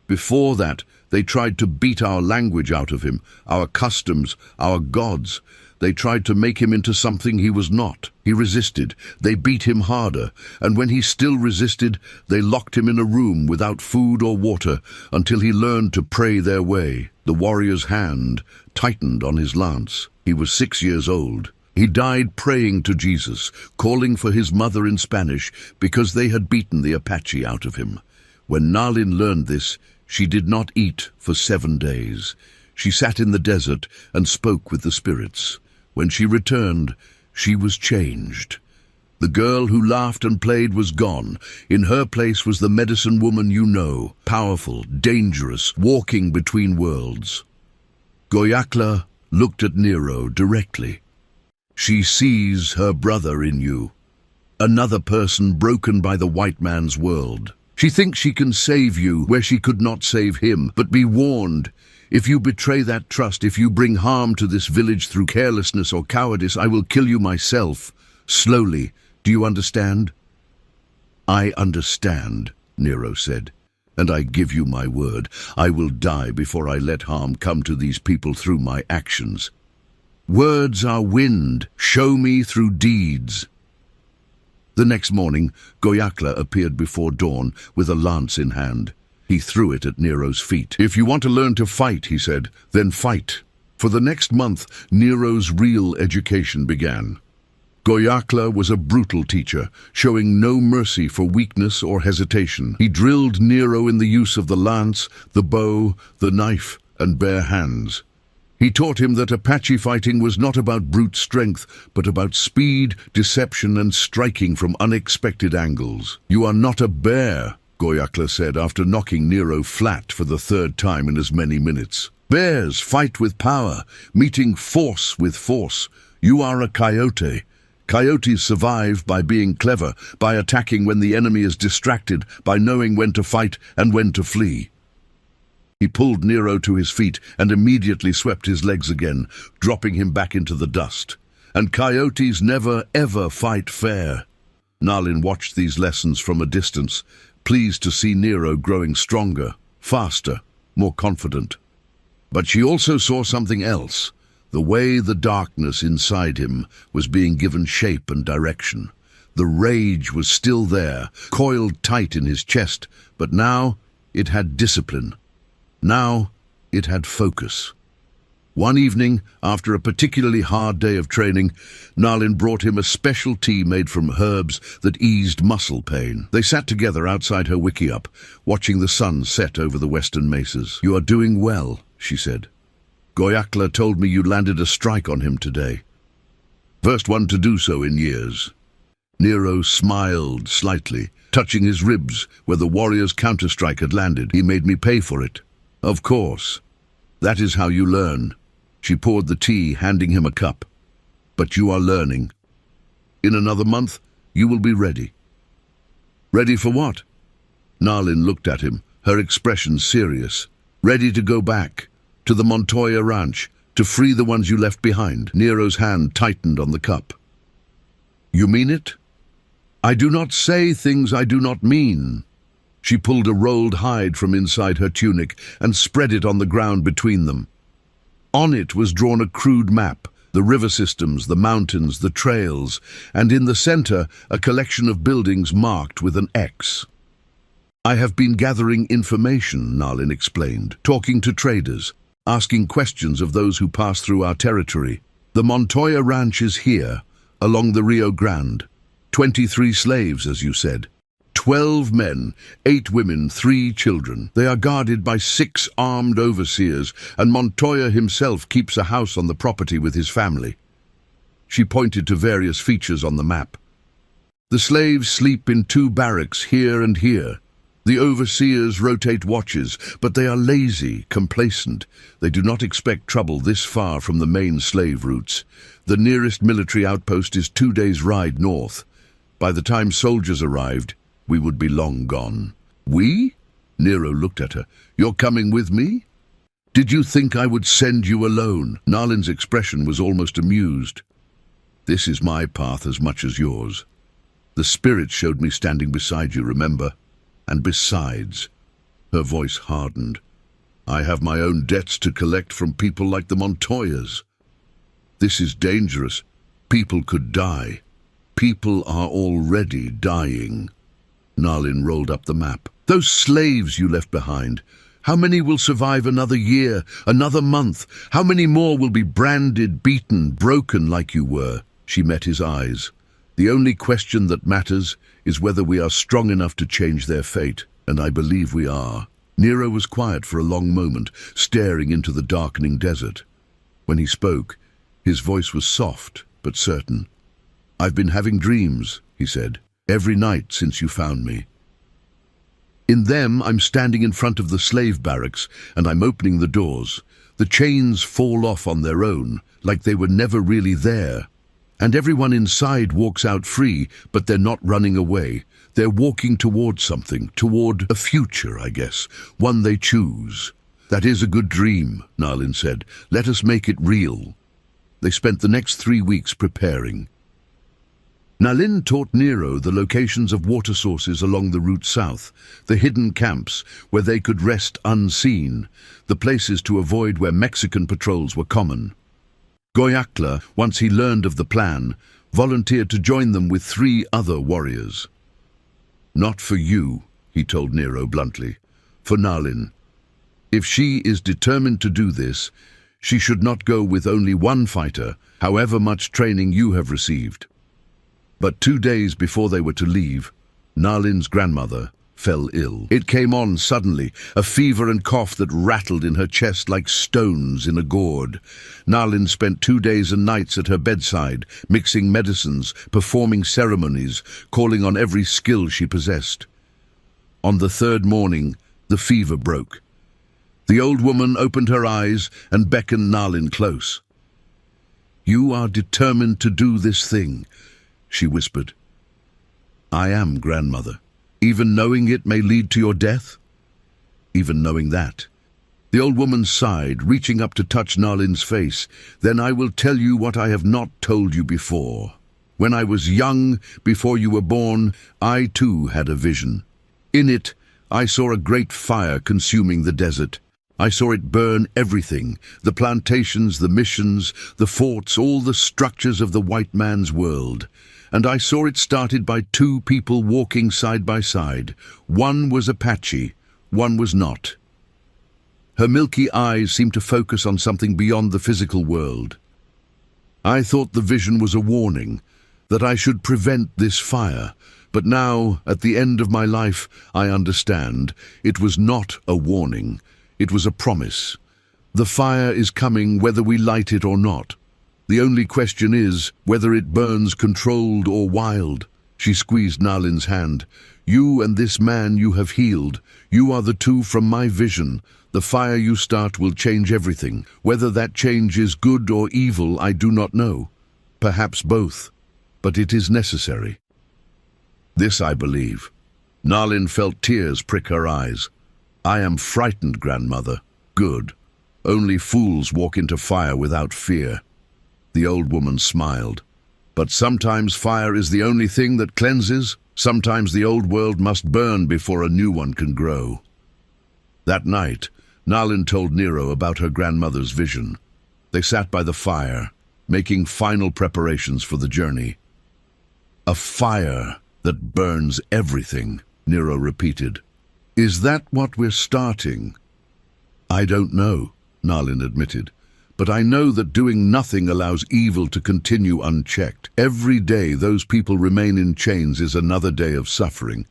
"Before that, they tried to beat our language out of him, our customs, our gods. They tried to make him into something he was not. He resisted. They beat him harder, and when he still resisted, they locked him in a room without food or water until he learned to pray their way." The warrior's hand tightened on his lance. He was 6 years old. He died praying to Jesus, calling for his mother in Spanish because they had beaten the Apache out of him. When Nalin learned this, she did not eat for 7 days. She sat in the desert and spoke with the spirits. When she returned, she was changed. The girl who laughed and played was gone. In her place was the medicine woman you know, powerful, dangerous, walking between worlds. Goyakla looked at Nero directly. She sees her brother in you, another person broken by the white man's world. She thinks she can save you where she could not save him, but be warned. If you betray that trust, if you bring harm to this village through carelessness or cowardice, I will kill you myself, slowly. Do you understand? I understand, Nero said, and I give you my word. I will die before I let harm come to these people through my actions. Words are wind. Show me through deeds. The next morning, Goyakla appeared before dawn with a lance in hand. He threw it at Nero's feet. If you want to learn to fight, he said, then fight. For the next month, Nero's real education began. Goyakla was a brutal teacher, showing no mercy for weakness or hesitation. He drilled Nero in the use of the lance, the bow, the knife, and bare hands. He taught him that Apache fighting was not about brute strength, but about speed, deception, and striking from unexpected angles. You are not a bear, Goyakla said after knocking Nero flat for the third time in as many minutes. Bears fight with power, meeting force with force. You are a coyote. Coyotes survive by being clever, by attacking when the enemy is distracted, by knowing when to fight and when to flee. He pulled Nero to his feet and immediately swept his legs again, dropping him back into the dust. And coyotes never, ever fight fair. Nalin watched these lessons from a distance, pleased to see Nero growing stronger, faster, more confident. But she also saw something else, the way the darkness inside him was being given shape and direction. The rage was still there, coiled tight in his chest, but now it had discipline. Now it had focus. One evening, after a particularly hard day of training, Nalin brought him a special tea made from herbs that eased muscle pain. They sat together outside her wickiup, watching the sun set over the western mesas. You are doing well, she said. Goyakla told me you landed a strike on him today. First one to do so in years. Nero smiled slightly, touching his ribs where the warrior's counterstrike had landed. He made me pay for it. Of course. That is how you learn. She poured the tea, handing him a cup. But you are learning. In another month, you will be ready. Ready for what? Nalin looked at him, her expression serious. Ready to go back, to the Montoya ranch, to free the ones you left behind. Nero's hand tightened on the cup. You mean it? I do not say things I do not mean. She pulled a rolled hide from inside her tunic and spread it on the ground between them. On it was drawn a crude map, the river systems, the mountains, the trails, and in the center, a collection of buildings marked with an X. I have been gathering information, Nalin explained, talking to traders, asking questions of those who pass through our territory. The Montoya ranch is here, along the Rio Grande. 23 slaves, as you said. 12 men, 8 women, 3 children. They are guarded by 6 armed overseers, and Montoya himself keeps a house on the property with his family. She pointed to various features on the map. The slaves sleep in 2 barracks here and here. The overseers rotate watches, but they are lazy, complacent. They do not expect trouble this far from the main slave routes. The nearest military outpost is 2 days' ride north. By the time soldiers arrived, we would be long gone. We? Nero looked at her. You're coming with me? Did you think I would send you alone? Nalin's expression was almost amused. This is my path as much as yours. The spirit showed me standing beside you, remember? And besides, her voice hardened, I have my own debts to collect from people like the Montoyas. This is dangerous. People could die. People are already dying. Nalin rolled up the map. Those slaves you left behind, how many will survive another year, another month? How many more will be branded, beaten, broken like you were? She met his eyes. The only question that matters is whether we are strong enough to change their fate, and I believe we are. Nero was quiet for a long moment, staring into the darkening desert. When he spoke, his voice was soft but certain. I've been having dreams, he said. "Every night since you found me. In them, I'm standing in front of the slave barracks, and I'm opening the doors. The chains fall off on their own, like they were never really there. And everyone inside walks out free, but they're not running away. They're walking toward something, toward a future, I guess, one they choose." "That is a good dream," Nalin said. "Let us make it real." They spent the next 3 weeks preparing. Nalin taught Nero the locations of water sources along the route south, the hidden camps where they could rest unseen, the places to avoid where Mexican patrols were common. Goyakla, once he learned of the plan, volunteered to join them with 3 other warriors. "Not for you," he told Nero bluntly. "For Nalin. If she is determined to do this, she should not go with only one fighter, however much training you have received." But 2 days before they were to leave, Nalin's grandmother fell ill. It came on suddenly, a fever and cough that rattled in her chest like stones in a gourd. Nalin spent 2 days and nights at her bedside, mixing medicines, performing ceremonies, calling on every skill she possessed. On the 3rd morning, the fever broke. The old woman opened her eyes and beckoned Nalin close. "You are determined to do this thing," she whispered. "I am, grandmother. Even knowing it may lead to your death?" "Even knowing that." The old woman sighed, reaching up to touch Nalin's face. "Then I will tell you what I have not told you before. When I was young, before you were born, I too had a vision. In it, I saw a great fire consuming the desert. I saw it burn everything, the plantations, the missions, the forts, all the structures of the white man's world. And I saw it started by 2 people walking side by side. One was Apache, one was not." Her milky eyes seemed to focus on something beyond the physical world. "I thought the vision was a warning, that I should prevent this fire. But now, at the end of my life, I understand. It was not a warning. It was a promise. The fire is coming whether we light it or not. The only question is whether it burns controlled or wild." She squeezed Nalin's hand. "You and this man you have healed. You are the 2 from my vision. The fire you start will change everything. Whether that change is good or evil, I do not know. Perhaps both. But it is necessary." "This I believe." Nalin felt tears prick her eyes. "I am frightened, grandmother." "Good. Only fools walk into fire without fear." The old woman smiled. "But sometimes fire is the only thing that cleanses. Sometimes the old world must burn before a new one can grow." That night, Nalin told Nero about her grandmother's vision. They sat by the fire, making final preparations for the journey. "A fire that burns everything," Nero repeated. "Is that what we're starting?" "I don't know," Nalin admitted. "But I know that doing nothing allows evil to continue unchecked. Every day those people remain in chains is another day of suffering.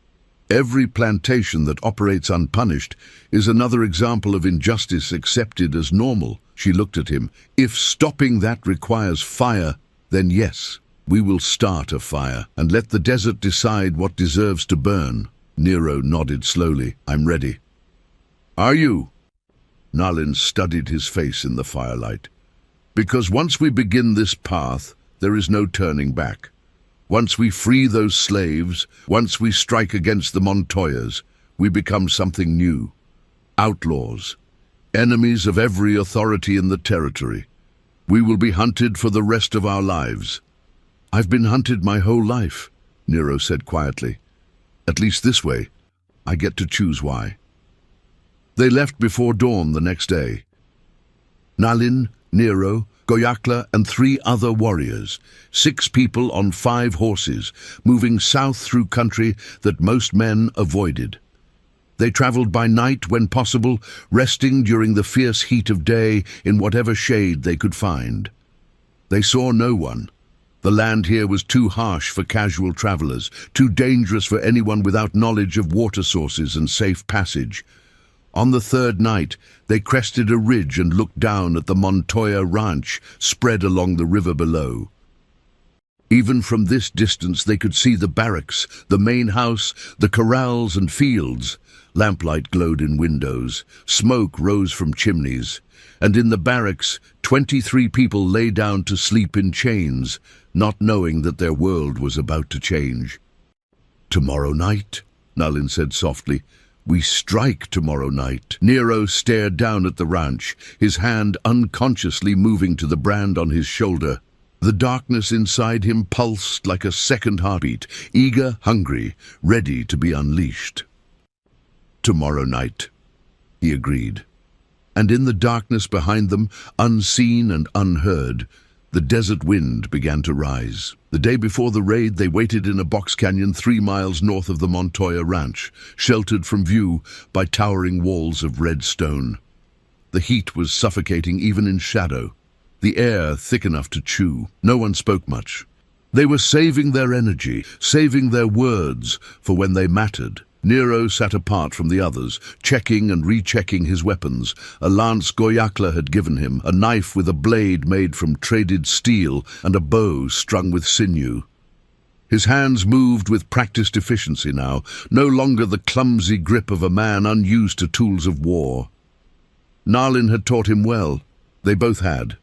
Every plantation that operates unpunished is another example of injustice accepted as normal." She looked at him. "If stopping that requires fire, then yes, we will start a fire and let the desert decide what deserves to burn." Nero nodded slowly. "I'm ready." "Are you?" Nalin studied his face in the firelight. "Because once we begin this path, there is no turning back. Once we free those slaves, once we strike against the Montoyas, we become something new. Outlaws, enemies of every authority in the territory. We will be hunted for the rest of our lives." "I've been hunted my whole life," Nero said quietly. "At least this way, I get to choose why." They left before dawn the next day. Nalin, Nero, Goyakla, and 3 other warriors, 6 people on 5 horses, moving south through country that most men avoided. They traveled by night when possible, resting during the fierce heat of day in whatever shade they could find. They saw no one. The land here was too harsh for casual travelers, too dangerous for anyone without knowledge of water sources and safe passage. On the 3rd night, they crested a ridge and looked down at the Montoya ranch spread along the river below. Even from this distance they could see the barracks, the main house, the corrals and fields. Lamplight glowed in windows, smoke rose from chimneys, and in the barracks 23 people lay down to sleep in chains, not knowing that their world was about to change. "Tomorrow night," Nalin said softly. "We strike tomorrow night." Nero stared down at the ranch, his hand unconsciously moving to the brand on his shoulder. The darkness inside him pulsed like a second heartbeat, eager, hungry, ready to be unleashed. "Tomorrow night," he agreed. And in the darkness behind them, unseen and unheard, the desert wind began to rise. The day before the raid, they waited in a box canyon 3 miles north of the Montoya Ranch, sheltered from view by towering walls of red stone. The heat was suffocating even in shadow, the air thick enough to chew. No one spoke much. They were saving their energy, saving their words for when they mattered. Nero sat apart from the others, checking and rechecking his weapons. A lance Goyakla had given him, a knife with a blade made from traded steel, and a bow strung with sinew. His hands moved with practiced efficiency now, no longer the clumsy grip of a man unused to tools of war. Nalin had taught him well. They both had.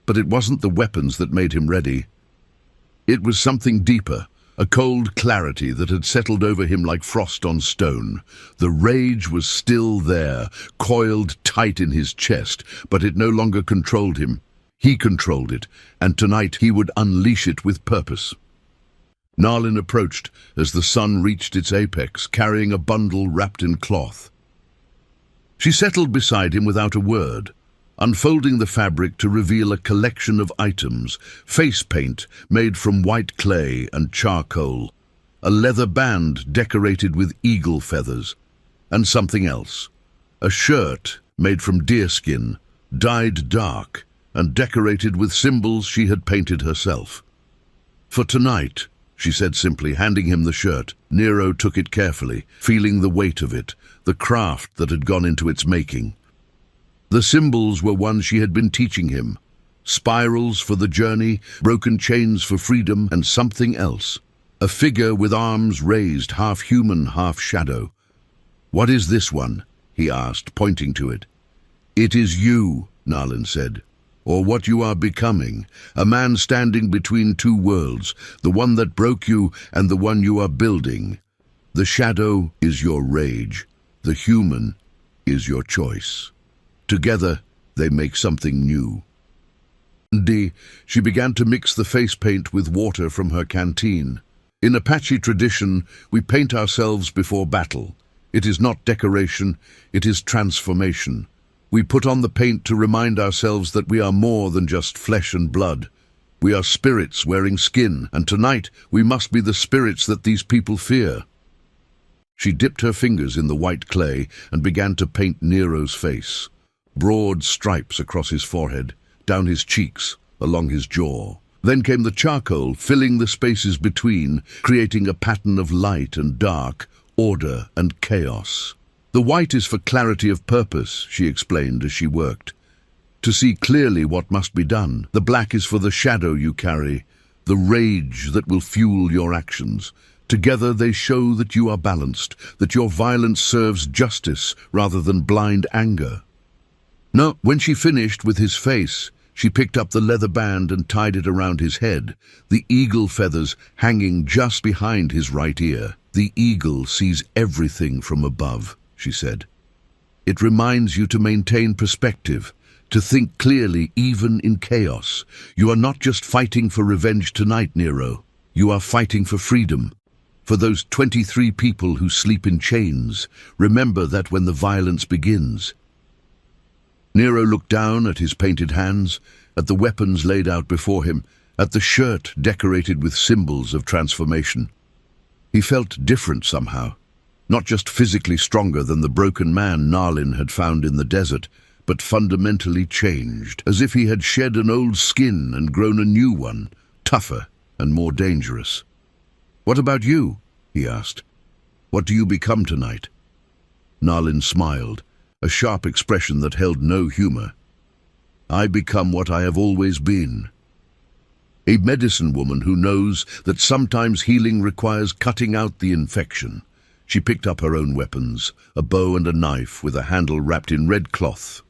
But it wasn't the weapons that made him ready. It was something deeper, a cold clarity that had settled over him like frost on stone. The rage was still there, coiled tight in his chest, but it no longer controlled him. He controlled it, and tonight he would unleash it with purpose. Nalin approached as the sun reached its apex, carrying a bundle wrapped in cloth. She settled beside him without a word, unfolding the fabric to reveal a collection of items: face paint made from white clay and charcoal, a leather band decorated with eagle feathers, and something else: a shirt made from deerskin, dyed dark, and decorated with symbols she had painted herself. "For tonight," she said simply, handing him the shirt. Nero took it carefully, feeling the weight of it, the craft that had gone into its making. The symbols were ones she had been teaching him: spirals for the journey, broken chains for freedom, and something else. A figure with arms raised, half human, half shadow. "What is this one?" he asked, pointing to it. "It is you," Nalin said, "or what you are becoming, a man standing between two worlds, the one that broke you and the one you are building. The shadow is your rage, the human is your choice. Together, they make something new." She began to mix the face paint with water from her canteen. "In Apache tradition, we paint ourselves before battle. It is not decoration, it is transformation. We put on the paint to remind ourselves that we are more than just flesh and blood. We are spirits wearing skin, and tonight we must be the spirits that these people fear." She dipped her fingers in the white clay and began to paint Nero's face. Broad stripes across his forehead, down his cheeks, along his jaw. Then came the charcoal, filling the spaces between, creating a pattern of light and dark, order and chaos. "The white is for clarity of purpose," she explained as she worked, "to see clearly what must be done. The black is for the shadow you carry, the rage that will fuel your actions. Together they show that you are balanced, that your violence serves justice rather than blind anger." No, when she finished with his face, she picked up the leather band and tied it around his head, the eagle feathers hanging just behind his right ear. "The eagle sees everything from above," she said. "It reminds you to maintain perspective, to think clearly even in chaos. You are not just fighting for revenge tonight, Nero. You are fighting for freedom. For those 23 people who sleep in chains, remember that when the violence begins." Nero looked down at his painted hands, at the weapons laid out before him, at the shirt decorated with symbols of transformation. He felt different somehow, not just physically stronger than the broken man Nalin had found in the desert, but fundamentally changed, as if he had shed an old skin and grown a new one, tougher and more dangerous. "What about you?" he asked. "What do you become tonight?" Nalin smiled, a sharp expression that held no humor. "I become what I have always been." a medicine woman who knows that sometimes healing requires cutting out the infection. She picked up her own weapons, a bow and a knife with a handle wrapped in red cloth.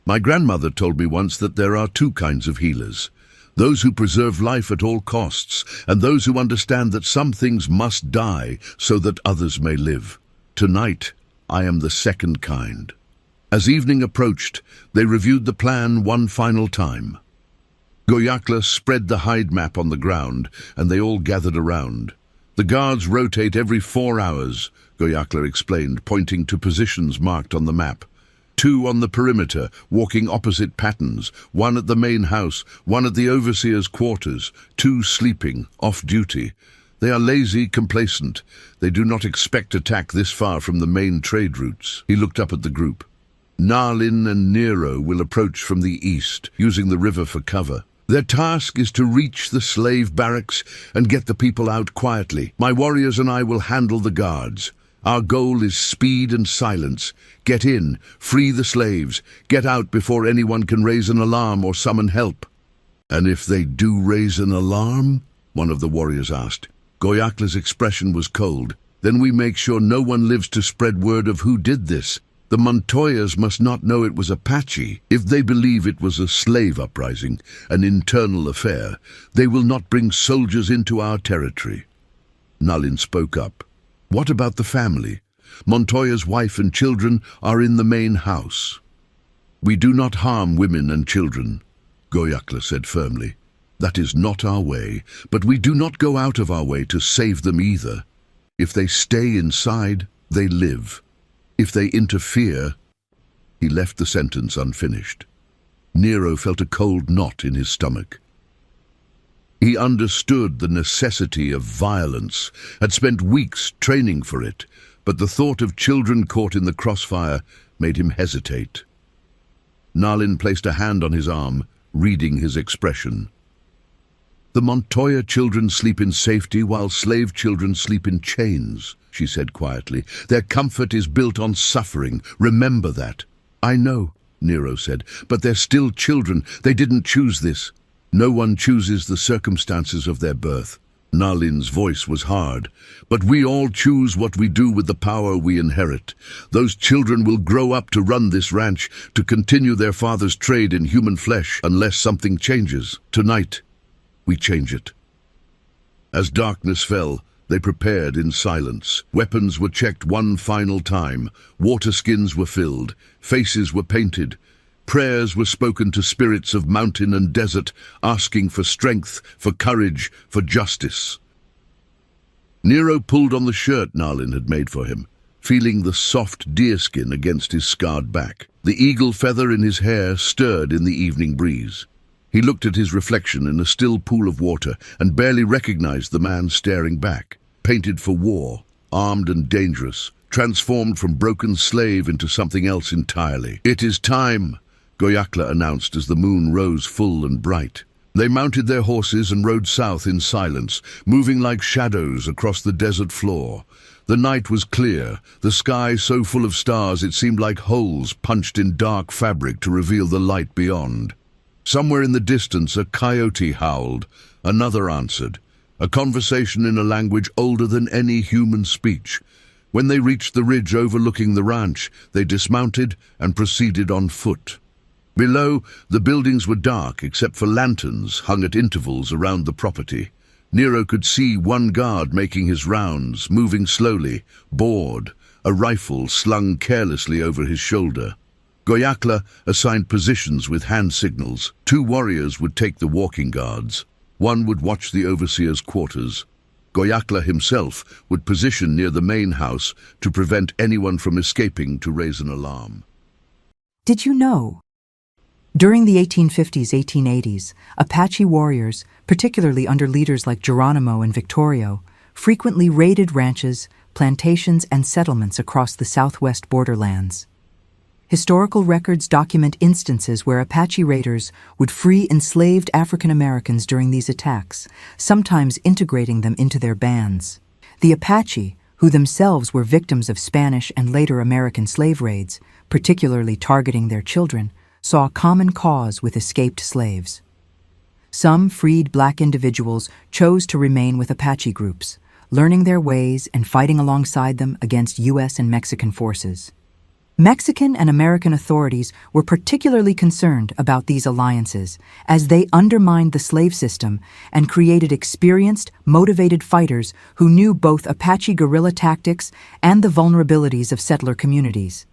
My grandmother told me once that there are two kinds of healers: those who preserve life at all costs, and those who understand that some things must die so that others may live. Tonight, I am the second kind. As evening approached, they reviewed the plan one final time. Goyakla spread the hide map on the ground, and they all gathered around. The guards rotate every 4 hours, Goyakla explained, pointing to positions marked on the map. 2 on the perimeter, walking opposite patterns, 1 at the main house, 1 at the overseer's quarters, 2 sleeping, off duty. They are lazy, complacent. They do not expect attack this far from the main trade routes. He looked up at the group. Nalin and Nero will approach from the east, using the river for cover. Their task is to reach the slave barracks and get the people out quietly. My warriors and I will handle the guards. Our goal is speed and silence. Get in, free the slaves, get out before anyone can raise an alarm or summon help. And if they do raise an alarm? One of the warriors asked. Goyakla's expression was cold. Then we make sure no one lives to spread word of who did this. The Montoyas must not know it was Apache. If they believe it was a slave uprising, an internal affair, they will not bring soldiers into our territory. Nalin spoke up. What about the family? Montoya's wife and children are in the main house. We do not harm women and children, Goyakla said firmly. That is not our way, but we do not go out of our way to save them either. If they stay inside, they live. If they interfere... He left the sentence unfinished. Nero felt a cold knot in his stomach. He understood the necessity of violence, had spent weeks training for it, but the thought of children caught in the crossfire made him hesitate. Nalin placed a hand on his arm, reading his expression. The Montoya children sleep in safety while slave children sleep in chains, she said quietly. Their comfort is built on suffering. Remember that. I know, Nero said, but they're still children. They didn't choose this. No one chooses the circumstances of their birth. Nalin's voice was hard. But we all choose what we do with the power we inherit. Those children will grow up to run this ranch, to continue their father's trade in human flesh, unless something changes. Tonight, we change it. As darkness fell, they prepared in silence. Weapons were checked one final time. Water skins were filled. Faces were painted. Prayers were spoken to spirits of mountain and desert, asking for strength, for courage, for justice. Nero pulled on the shirt Nalin had made for him, feeling the soft deerskin against his scarred back. The eagle feather in his hair stirred in the evening breeze. He looked at his reflection in a still pool of water and barely recognized the man staring back. Painted for war, armed and dangerous, transformed from broken slave into something else entirely. It is time, Goyakla announced as the moon rose full and bright. They mounted their horses and rode south in silence, moving like shadows across the desert floor. The night was clear, the sky so full of stars it seemed like holes punched in dark fabric to reveal the light beyond. Somewhere in the distance a coyote howled. Another answered. A conversation in a language older than any human speech. When they reached the ridge overlooking the ranch, they dismounted and proceeded on foot. Below, the buildings were dark except for lanterns hung at intervals around the property. Nero could see one guard making his rounds, moving slowly, bored, a rifle slung carelessly over his shoulder. Goyakla assigned positions with hand signals. 2 warriors would take the walking guards. 1 would watch the overseer's quarters. Goyakla himself would position near the main house to prevent anyone from escaping to raise an alarm. Did you know? During the 1850s-1880s, Apache warriors, particularly under leaders like Geronimo and Victorio, frequently raided ranches, plantations, and settlements across the southwest borderlands. Historical records document instances where Apache raiders would free enslaved African Americans during these attacks, sometimes integrating them into their bands. The Apache, who themselves were victims of Spanish and later American slave raids, particularly targeting their children, saw a common cause with escaped slaves. Some freed black individuals chose to remain with Apache groups, learning their ways and fighting alongside them against U.S. and Mexican forces. Mexican and American authorities were particularly concerned about these alliances as they undermined the slave system and created experienced, motivated fighters who knew both Apache guerrilla tactics and the vulnerabilities of settler communities.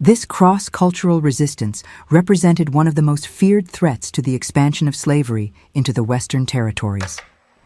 This cross-cultural resistance represented one of the most feared threats to the expansion of slavery into the Western territories.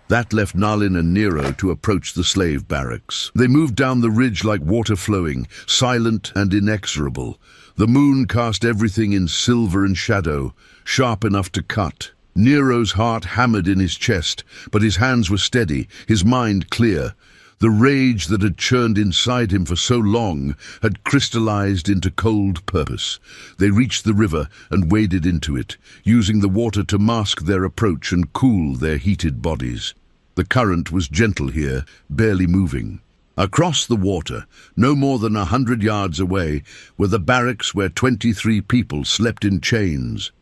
That left Nalin and Nero to approach the slave barracks. They moved down the ridge like water flowing, silent and inexorable. The moon cast everything in silver and shadow, sharp enough to cut. Nero's heart hammered in his chest, but his hands were steady, his mind clear. The rage that had churned inside him for so long had crystallized into cold purpose. They reached the river and waded into it, using the water to mask their approach and cool their heated bodies. The current was gentle here, barely moving. Across the water, no more than 100 yards away, were the barracks where 23 people slept in chains,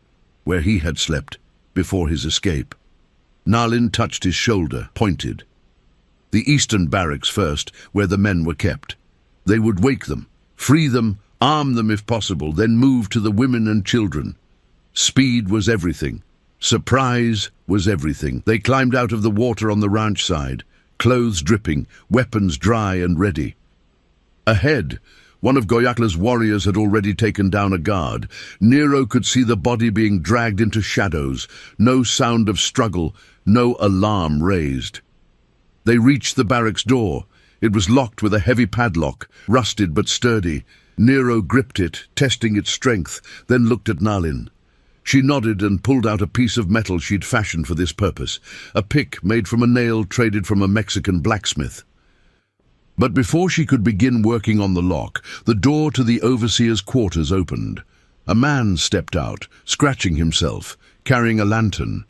where he had slept before his escape. Nalin touched his shoulder, pointed. The eastern barracks first, where the men were kept. They would wake them, free them, arm them if possible, then move to the women and children. Speed was everything. Surprise was everything. They climbed out of the water on the ranch side, clothes dripping, weapons dry and ready. Ahead, one of Goyacla's warriors had already taken down a guard. Nero could see the body being dragged into shadows, no sound of struggle, no alarm raised. They reached the barracks door. It was locked with a heavy padlock, rusted but sturdy. Nero gripped it, testing its strength, then looked at Nalin. She nodded and pulled out a piece of metal she'd fashioned for this purpose, a pick made from a nail traded from a Mexican blacksmith. But before she could begin working on the lock, the door to the overseer's quarters opened. A man stepped out, scratching himself, carrying a lantern.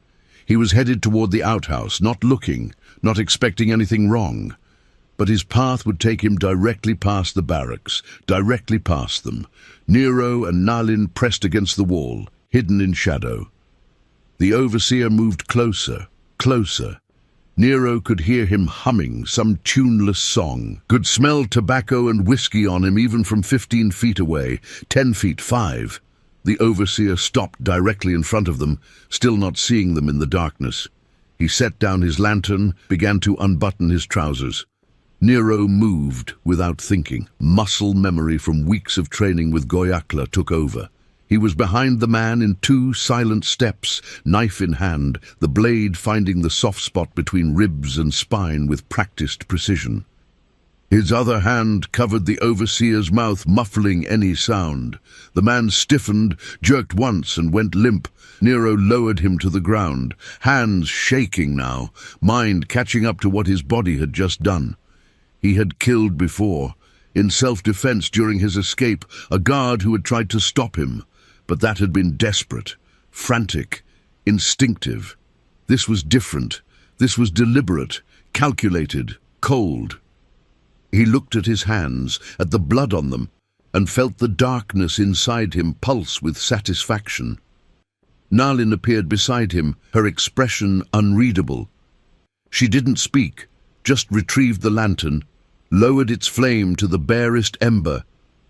He was headed toward the outhouse, not looking, not expecting anything wrong. But his path would take him directly past the barracks, directly past them. Nero and Nalin pressed against the wall, hidden in shadow. The overseer moved closer, closer. Nero could hear him humming some tuneless song, could smell tobacco and whiskey on him even from 15 feet away, 10 feet, 5. The overseer stopped directly in front of them, still not seeing them in the darkness. He set down his lantern, began to unbutton his trousers. Nero moved without thinking. Muscle memory from weeks of training with Goyacla took over. He was behind the man in 2 silent steps, knife in hand, the blade finding the soft spot between ribs and spine with practiced precision. His other hand covered the overseer's mouth, muffling any sound. The man stiffened, jerked once and went limp. Nero lowered him to the ground, hands shaking now, mind catching up to what his body had just done. He had killed before, in self-defense during his escape, a guard who had tried to stop him. But that had been desperate, frantic, instinctive. This was different. This was deliberate, calculated, cold. He looked at his hands, at the blood on them, and felt the darkness inside him pulse with satisfaction. Nalin appeared beside him, her expression unreadable. She didn't speak, just retrieved the lantern, lowered its flame to the barest ember,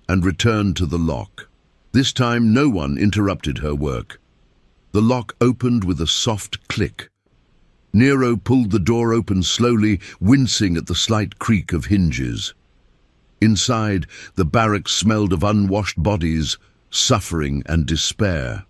and returned to the lock. This time no one interrupted her work. The lock opened with a soft click. Nero pulled the door open slowly, wincing at the slight creak of hinges. Inside, the barracks smelled of unwashed bodies, suffering and despair.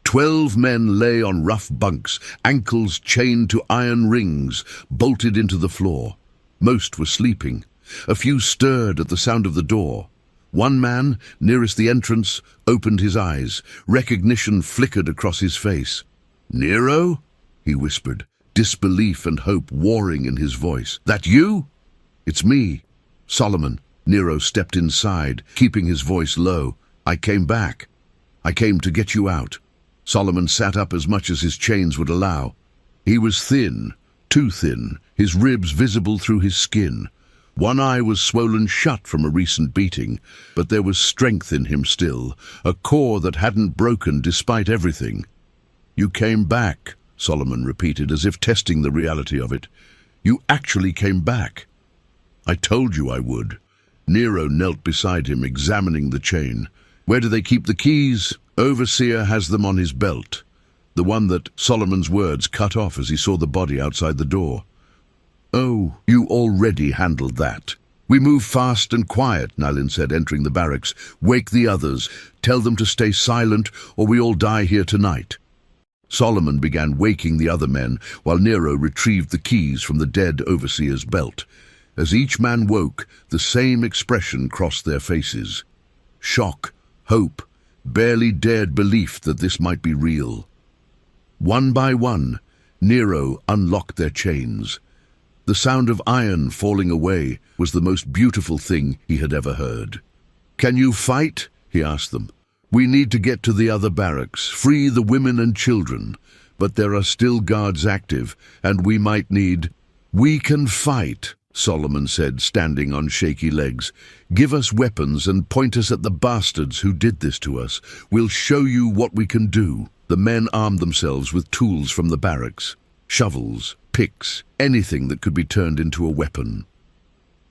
12 men lay on rough bunks, ankles chained to iron rings, bolted into the floor. Most were sleeping. A few stirred at the sound of the door. One man, nearest the entrance, opened his eyes. Recognition flickered across his face. "Nero?" he whispered, disbelief and hope warring in his voice. "That you?" "It's me, Solomon." Nero stepped inside, keeping his voice low. "I came back. I came to get you out." Solomon sat up as much as his chains would allow. He was thin, too thin, his ribs visible through his skin. One eye was swollen shut from a recent beating, but there was strength in him still, a core that hadn't broken despite everything. You came back, Solomon repeated, as if testing the reality of it. You actually came back. I told you I would. Nero knelt beside him, examining the chain. Where do they keep the keys? Overseer has them on his belt. The one that Solomon's words cut off as he saw the body outside the door. Oh, you already handled that. We move fast and quiet, Nalin said, entering the barracks. Wake the others. Tell them to stay silent, or we all die here tonight. Solomon began waking the other men, while Nero retrieved the keys from the dead overseer's belt. As each man woke, the same expression crossed their faces. Shock, hope, barely dared belief that this might be real. One by one, Nero unlocked their chains. The sound of iron falling away was the most beautiful thing he had ever heard. "Can you fight?" he asked them. "We need to get to the other barracks, free the women and children, but there are still guards active, and we might need—" "We can fight," Solomon said, standing on shaky legs. "Give us weapons and point us at the bastards who did this to us. We'll show you what we can do." The men armed themselves with tools from the barracks, shovels, picks, anything that could be turned into a weapon.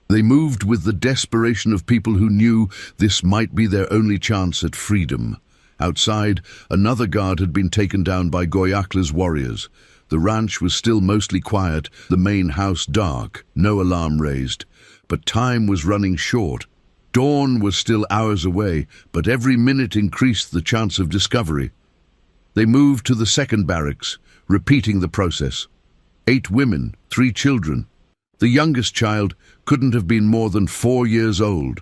They moved with the desperation of people who knew this might be their only chance at freedom. Outside, another guard had been taken down by Goyakla's warriors. The ranch was still mostly quiet, the main house dark, no alarm raised. But time was running short. Dawn was still hours away, but every minute increased the chance of discovery. They moved to the second barracks, repeating the process. 8 women, 3 children. The youngest child couldn't have been more than 4 years old.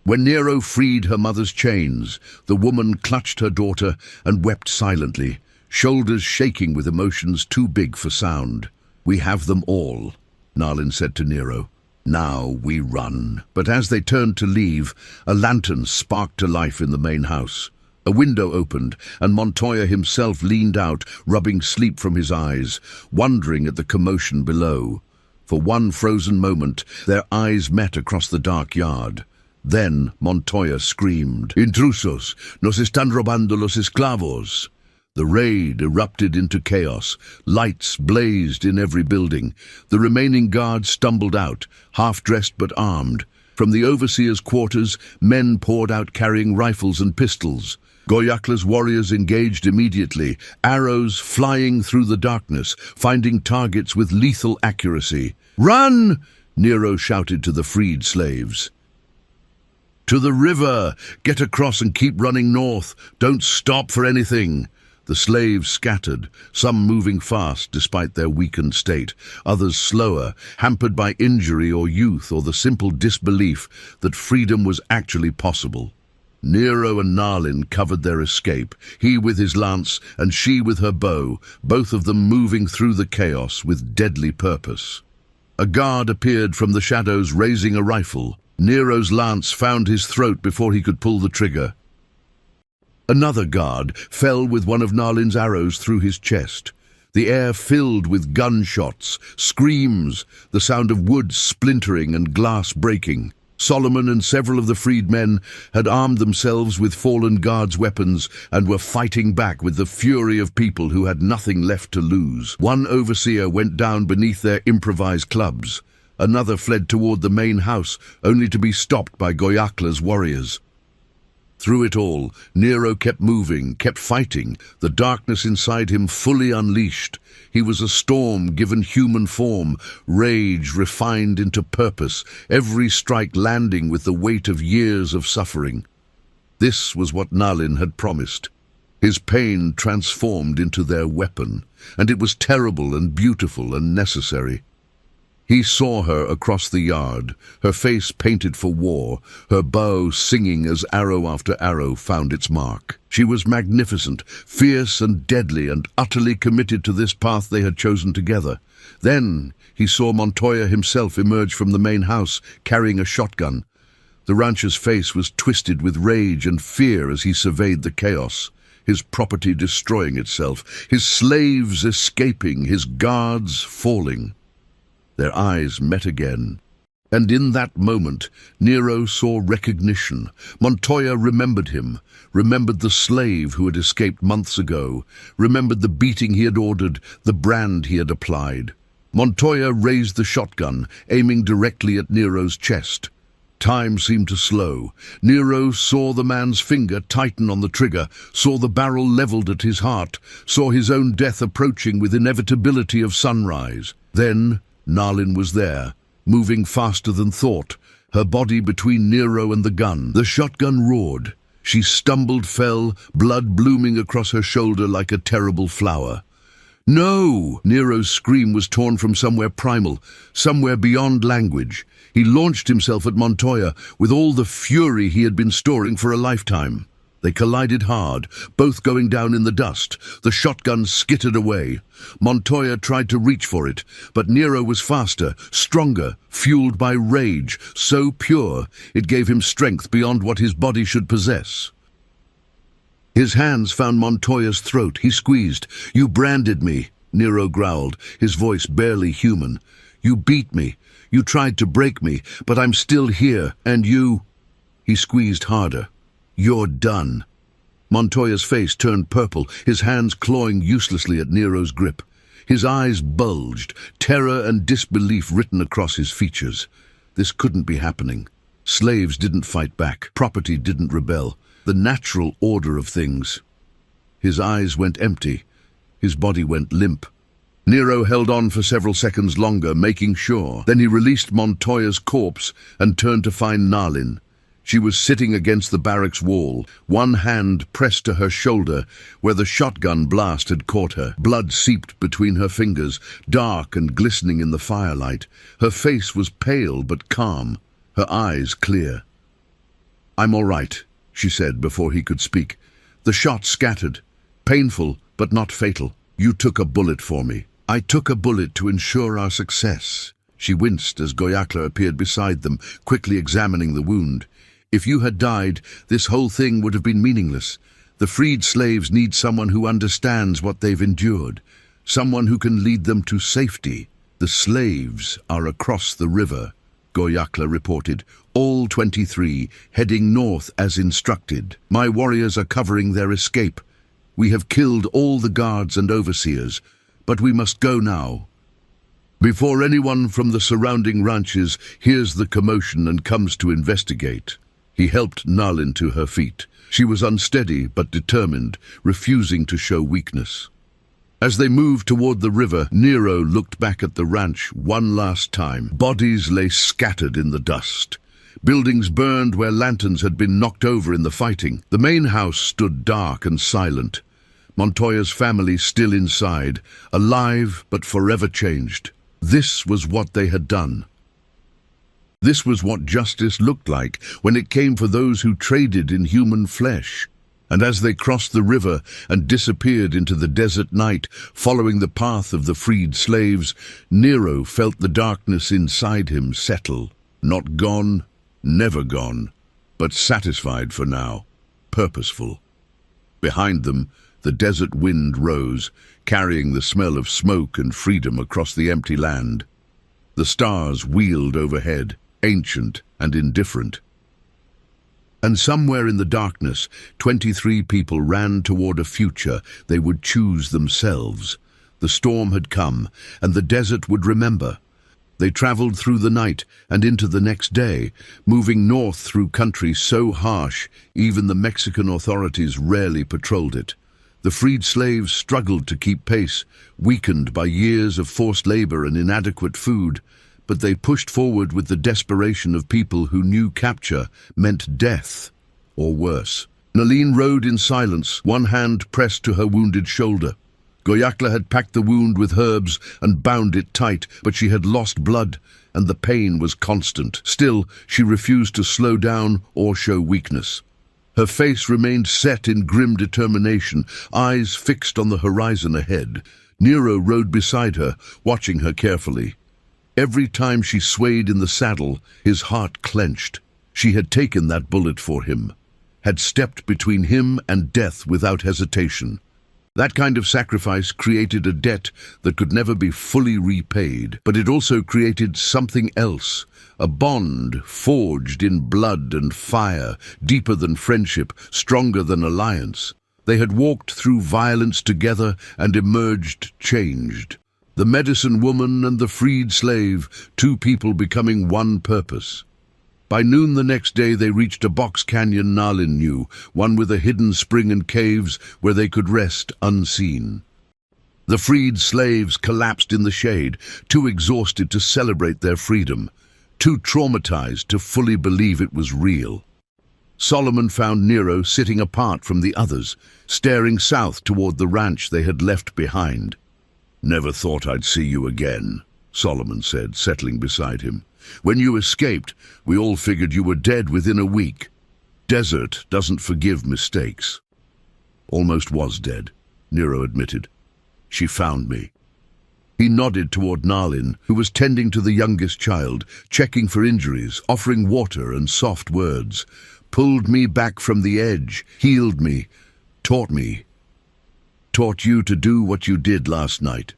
When Nero freed her mother's chains, the woman clutched her daughter and wept silently, shoulders shaking with emotions too big for sound. "We have them all," Nalin said to Nero. "Now we run." But as they turned to leave, a lantern sparked to life in the main house. A window opened, and Montoya himself leaned out, rubbing sleep from his eyes, wondering at the commotion below. For one frozen moment, their eyes met across the dark yard. Then Montoya screamed, "Intrusos! Nos están robando los esclavos!" The raid erupted into chaos. Lights blazed in every building. The remaining guards stumbled out, half-dressed but armed. From the overseer's quarters, men poured out carrying rifles and pistols. Goyakla's warriors engaged immediately, arrows flying through the darkness, finding targets with lethal accuracy. "Run!" Nero shouted to the freed slaves. "To the river! Get across and keep running north! Don't stop for anything!" The slaves scattered, some moving fast despite their weakened state, others slower, hampered by injury or youth or the simple disbelief that freedom was actually possible. Nero and Nalin covered their escape, he with his lance and she with her bow, both of them moving through the chaos with deadly purpose. A guard appeared from the shadows raising a rifle. Nero's lance found his throat before he could pull the trigger. Another guard fell with one of Nalin's arrows through his chest. The air filled with gunshots, screams, the sound of wood splintering and glass breaking. Solomon and several of the freed men had armed themselves with fallen guards' weapons and were fighting back with the fury of people who had nothing left to lose. One overseer went down beneath their improvised clubs. Another fled toward the main house, only to be stopped by Goyakla's warriors. Through it all, Nero kept moving, kept fighting, the darkness inside him fully unleashed. He was a storm given human form, rage refined into purpose, every strike landing with the weight of years of suffering. This was what Nalin had promised. His pain transformed into their weapon, and it was terrible and beautiful and necessary. He saw her across the yard, her face painted for war, her bow singing as arrow after arrow found its mark. She was magnificent, fierce and deadly, and utterly committed to this path they had chosen together. Then he saw Montoya himself emerge from the main house, carrying a shotgun. The rancher's face was twisted with rage and fear as he surveyed the chaos. His property destroying itself, his slaves escaping, his guards falling. Their eyes met again. And in that moment, Nero saw recognition. Montoya remembered him, remembered the slave who had escaped months ago, remembered the beating he had ordered, the brand he had applied. Montoya raised the shotgun, aiming directly at Nero's chest. Time seemed to slow. Nero saw the man's finger tighten on the trigger, saw the barrel leveled at his heart, saw his own death approaching with inevitability of sunrise. Then Nalin was there, moving faster than thought, her body between Nero and the gun. The shotgun roared. She stumbled, fell, blood blooming across her shoulder like a terrible flower. No! Nero's scream was torn from somewhere primal, somewhere beyond language. He launched himself at Montoya with all the fury he had been storing for a lifetime. They collided hard, both going down in the dust. The shotgun skittered away. Montoya tried to reach for it, but Nero was faster, stronger, fueled by rage, so pure it gave him strength beyond what his body should possess. His hands found Montoya's throat. He squeezed. "You branded me," Nero growled, his voice barely human. "You beat me. You tried to break me, but I'm still here, and you—" He squeezed harder. "You're done." Montoya's face turned purple, his hands clawing uselessly at Nero's grip. His eyes bulged, terror and disbelief written across his features. This couldn't be happening. Slaves didn't fight back. Property didn't rebel. The natural order of things. His eyes went empty. His body went limp. Nero held on for several seconds longer, making sure. Then he released Montoya's corpse and turned to find Nalin. She was sitting against the barracks wall, one hand pressed to her shoulder where the shotgun blast had caught her. Blood seeped between her fingers, dark and glistening in the firelight. Her face was pale but calm, her eyes clear. "I'm all right," she said before he could speak. "The shot scattered. Painful, but not fatal. You took a bullet for me." "I took a bullet to ensure our success." She winced as Goyakla appeared beside them, quickly examining the wound. "If you had died, this whole thing would have been meaningless. The freed slaves need someone who understands what they've endured, someone who can lead them to safety." "The slaves are across the river," Goyakla reported, "all 23, heading north as instructed. My warriors are covering their escape. We have killed all the guards and overseers, but we must go now. Before anyone from the surrounding ranches hears the commotion and comes to investigate." He helped Nalin to her feet. She was unsteady but determined, refusing to show weakness. As they moved toward the river, Nero looked back at the ranch one last time. Bodies lay scattered in the dust. Buildings burned where lanterns had been knocked over in the fighting. The main house stood dark and silent. Montoya's family still inside, alive but forever changed. This was what they had done. This was what justice looked like when it came for those who traded in human flesh. And as they crossed the river and disappeared into the desert night, following the path of the freed slaves, Nero felt the darkness inside him settle. Not gone, never gone, but satisfied for now, purposeful. Behind them, the desert wind rose, carrying the smell of smoke and freedom across the empty land. The stars wheeled overhead, ancient and indifferent. And somewhere in the darkness, 23 people ran toward a future they would choose themselves. The storm had come, and the desert would remember. They traveled through the night and into the next day, moving north through country so harsh even the Mexican authorities rarely patrolled it. The freed slaves struggled to keep pace, weakened by years of forced labor and inadequate food, but they pushed forward with the desperation of people who knew capture meant death, or worse. Nalin rode in silence, one hand pressed to her wounded shoulder. Goyakla had packed the wound with herbs and bound it tight, but she had lost blood, and the pain was constant. Still, she refused to slow down or show weakness. Her face remained set in grim determination, eyes fixed on the horizon ahead. Nero rode beside her, watching her carefully. Every time she swayed in the saddle, his heart clenched. She had taken that bullet for him, had stepped between him and death without hesitation. That kind of sacrifice created a debt that could never be fully repaid, but it also created something else, a bond forged in blood and fire, deeper than friendship, stronger than alliance. They had walked through violence together and emerged changed. The medicine woman and the freed slave, two people becoming one purpose. By noon the next day they reached a box canyon Nalin knew, one with a hidden spring and caves where they could rest unseen. The freed slaves collapsed in the shade, too exhausted to celebrate their freedom, too traumatized to fully believe it was real. Solomon found Nero sitting apart from the others, staring south toward the ranch they had left behind. "Never thought I'd see you again," Solomon said, settling beside him. "When you escaped, we all figured you were dead within a week. Desert doesn't forgive mistakes." "Almost was dead," Nero admitted. "She found me." He nodded toward Nalin, who was tending to the youngest child, checking for injuries, offering water and soft words. "Pulled me back from the edge, healed me, taught me. Taught you to do what you did last night."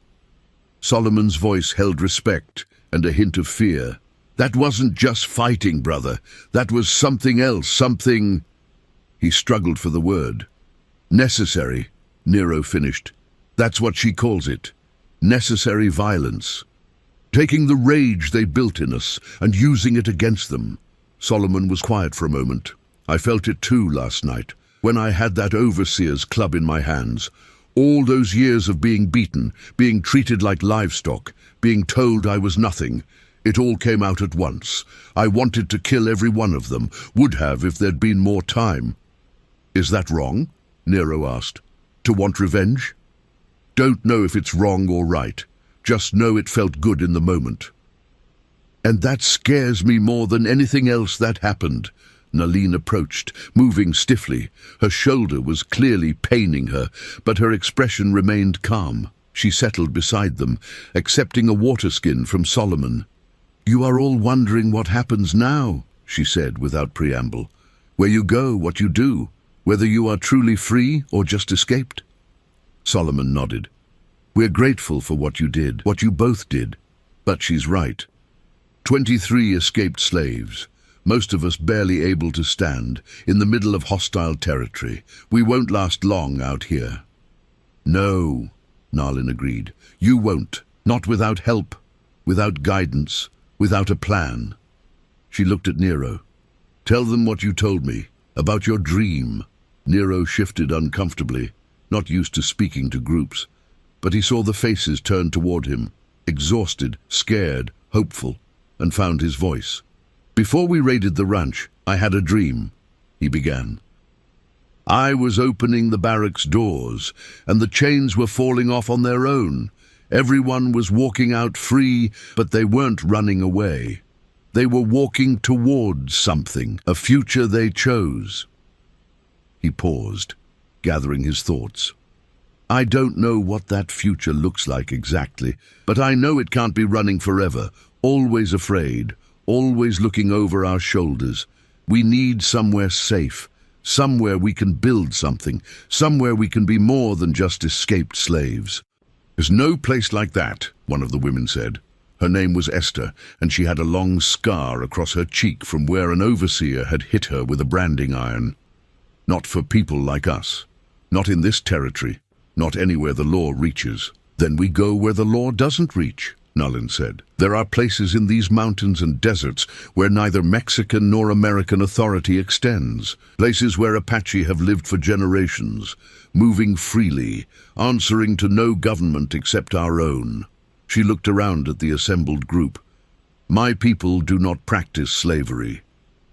Solomon's voice held respect and a hint of fear. "That wasn't just fighting, brother. That was something else, something—" He struggled for the word. "Necessary," Nero finished. "That's what she calls it. Necessary violence. Taking the rage they built in us and using it against them." Solomon was quiet for a moment. "I felt it too last night, when I had that overseer's club in my hands. All those years of being beaten, being treated like livestock, being told I was nothing. It all came out at once. I wanted to kill every one of them, would have if there'd been more time." "Is that wrong?" Nero asked. "To want revenge?" "Don't know if it's wrong or right. Just know it felt good in the moment." "And that scares me more than anything else that happened." Nalin approached, moving stiffly. Her shoulder was clearly paining her, but her expression remained calm. She settled beside them, accepting a water skin from Solomon. "You are all wondering what happens now," she said without preamble. "Where you go, what you do, whether you are truly free or just escaped." Solomon nodded. "We're grateful for what you did, what you both did. But she's right. 23 escaped slaves. Most of us barely able to stand, in the middle of hostile territory. We won't last long out here." "No," Nalin agreed. "You won't. Not without help, without guidance, without a plan." She looked at Nero. "Tell them what you told me, about your dream." Nero shifted uncomfortably, not used to speaking to groups, but he saw the faces turn toward him, exhausted, scared, hopeful, and found his voice. "Before we raided the ranch, I had a dream," he began. "I was opening the barracks doors, and the chains were falling off on their own. Everyone was walking out free, but they weren't running away. They were walking towards something, a future they chose." He paused, gathering his thoughts. "I don't know what that future looks like exactly, but I know it can't be running forever, always afraid, always looking over our shoulders. We need somewhere safe, somewhere we can build something, somewhere we can be more than just escaped slaves." "There's no place like that," one of the women said. Her name was Esther, and she had a long scar across her cheek from where an overseer had hit her with a branding iron. "Not for people like us. Not in this territory. Not anywhere the law reaches." "Then we go where the law doesn't reach," Nalin said. "There are places in these mountains and deserts where neither Mexican nor American authority extends. Places where Apache have lived for generations, moving freely, answering to no government except our own." She looked around at the assembled group. "My people do not practice slavery.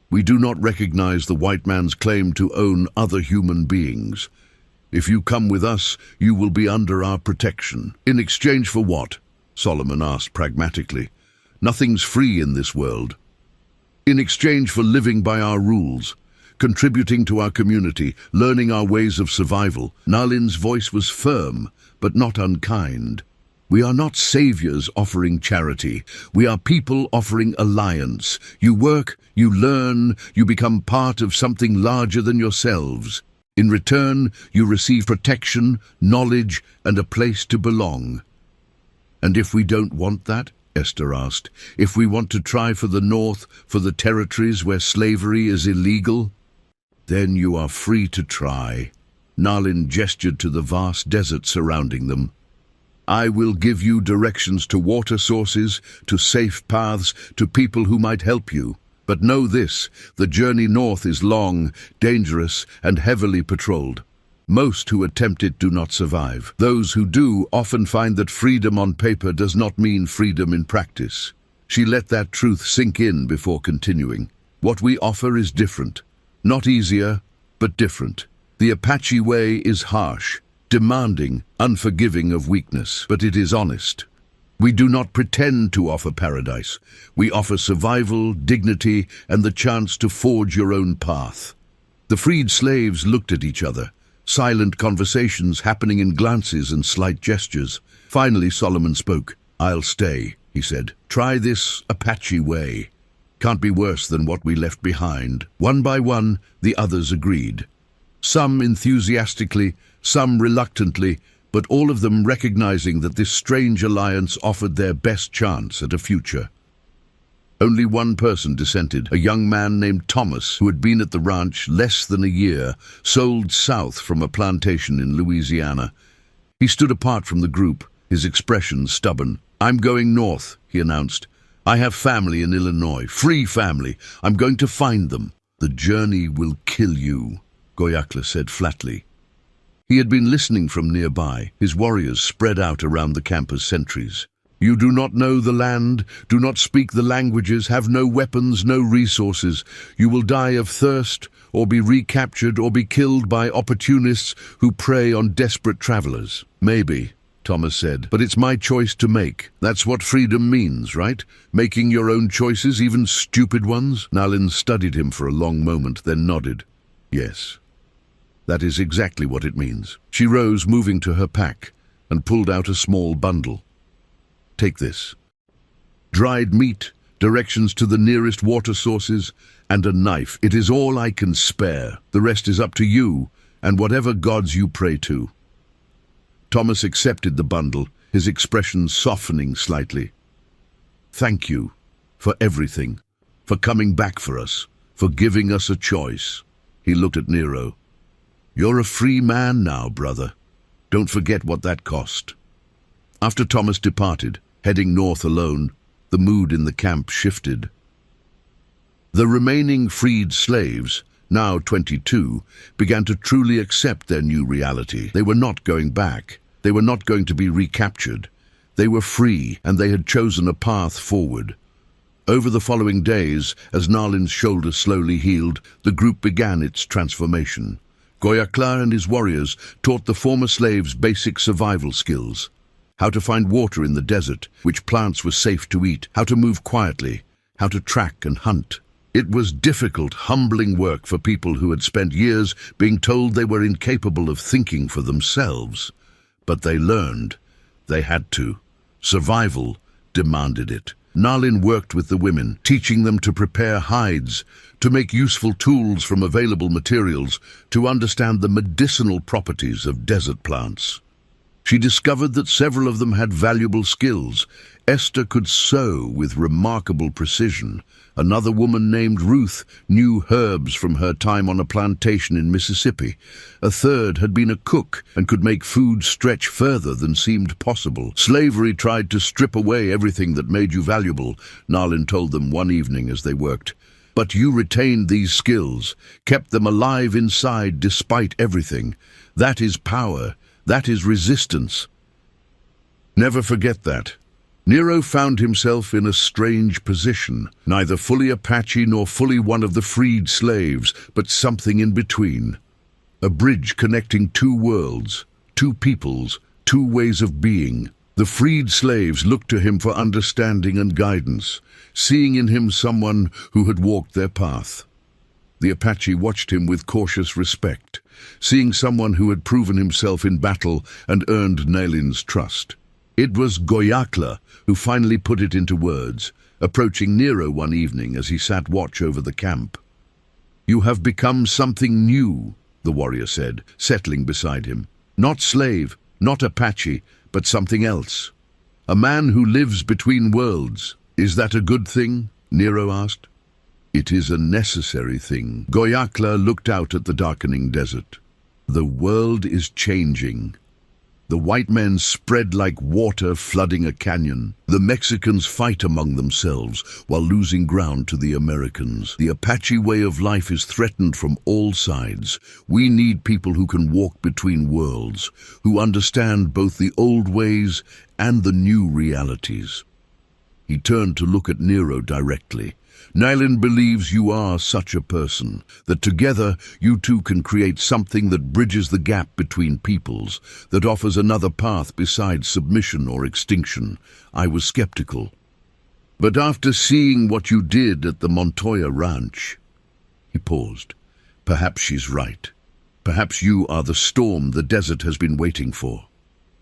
We do not recognize the white man's claim to own other human beings. If you come with us, you will be under our protection." "In exchange for what?" Solomon asked pragmatically. "Nothing's free in this world." "In exchange for living by our rules, contributing to our community, learning our ways of survival." Nalin's voice was firm, but not unkind. "We are not saviors offering charity. We are people offering alliance. You work, you learn, you become part of something larger than yourselves. In return, you receive protection, knowledge, and a place to belong. And if we don't want that, Esther asked, if we want to try for the north, for the territories where slavery is illegal, then you are free to try. Nalin gestured to the vast desert surrounding them. I will give you directions to water sources, to safe paths, to people who might help you. But know this, the journey north is long, dangerous, and heavily patrolled. Most who attempt it do not survive. Those who do often find that freedom on paper does not mean freedom in practice. She let that truth sink in before continuing. What we offer is different. Not easier, but different. The Apache way is harsh, demanding, unforgiving of weakness, but it is honest. We do not pretend to offer paradise. We offer survival, dignity, and the chance to forge your own path. The freed slaves looked at each other, silent conversations happening in glances and slight gestures. Finally, Solomon spoke. I'll stay, he said. Try this Apache way. Can't be worse than what we left behind. One by one, the others agreed. Some enthusiastically, some reluctantly, but all of them recognizing that this strange alliance offered their best chance at a future. Only one person dissented, a young man named Thomas, who had been at the ranch less than a year, sold south from a plantation in Louisiana. He stood apart from the group, his expression stubborn. I'm going north, he announced. I have family in Illinois, free family. I'm going to find them. The journey will kill you, Goyakla said flatly. He had been listening from nearby, his warriors spread out around the camp as sentries. You do not know the land, do not speak the languages, have no weapons, no resources. You will die of thirst, or be recaptured, or be killed by opportunists who prey on desperate travelers. Maybe, Thomas said, but it's my choice to make. That's what freedom means, right? Making your own choices, even stupid ones? Nalin studied him for a long moment, then nodded. Yes. That is exactly what it means. She rose, moving to her pack, and pulled out a small bundle. Take this. Dried meat, directions to the nearest water sources, and a knife. It is all I can spare. The rest is up to you, and whatever gods you pray to. Thomas accepted the bundle, his expression softening slightly. Thank you for everything, for coming back for us, for giving us a choice. He looked at Nero. You're a free man now, brother. Don't forget what that cost. After Thomas departed, heading north alone, the mood in the camp shifted. The remaining freed slaves, now 22, began to truly accept their new reality. They were not going back. They were not going to be recaptured. They were free, and they had chosen a path forward. Over the following days, as Nalin's shoulder slowly healed, the group began its transformation. Goyakla and his warriors taught the former slaves basic survival skills. How to find water in the desert, which plants were safe to eat, how to move quietly, how to track and hunt. It was difficult, humbling work for people who had spent years being told they were incapable of thinking for themselves. But they learned. They had to. Survival demanded it. Nalin worked with the women, teaching them to prepare hides, to make useful tools from available materials, to understand the medicinal properties of desert plants. She discovered that several of them had valuable skills. Esther could sew with remarkable precision. Another woman named Ruth knew herbs from her time on a plantation in Mississippi. A third had been a cook and could make food stretch further than seemed possible. Slavery tried to strip away everything that made you valuable, Nalin told them one evening as they worked. But you retained these skills, kept them alive inside despite everything. That is power. That is resistance. Never forget that. Nero found himself in a strange position, neither fully Apache nor fully one of the freed slaves, but something in between. A bridge connecting two worlds, two peoples, two ways of being. The freed slaves looked to him for understanding and guidance, seeing in him someone who had walked their path. The Apache watched him with cautious respect, seeing someone who had proven himself in battle and earned Nalin's trust. It was Goyakla who finally put it into words, approaching Nero one evening as he sat watch over the camp. You have become something new, the warrior said, settling beside him. Not slave, not Apache, but something else. A man who lives between worlds. Is that a good thing? Nero asked. It is a necessary thing. Goyakla looked out at the darkening desert. The world is changing. The white men spread like water flooding a canyon. The Mexicans fight among themselves while losing ground to the Americans. The Apache way of life is threatened from all sides. We need people who can walk between worlds, who understand both the old ways and the new realities. He turned to look at Nero directly. Nylon believes you are such a person, that together you two can create something that bridges the gap between peoples, that offers another path besides submission or extinction. I was skeptical. But after seeing what you did at the Montoya Ranch, he paused. Perhaps she's right. Perhaps you are the storm the desert has been waiting for.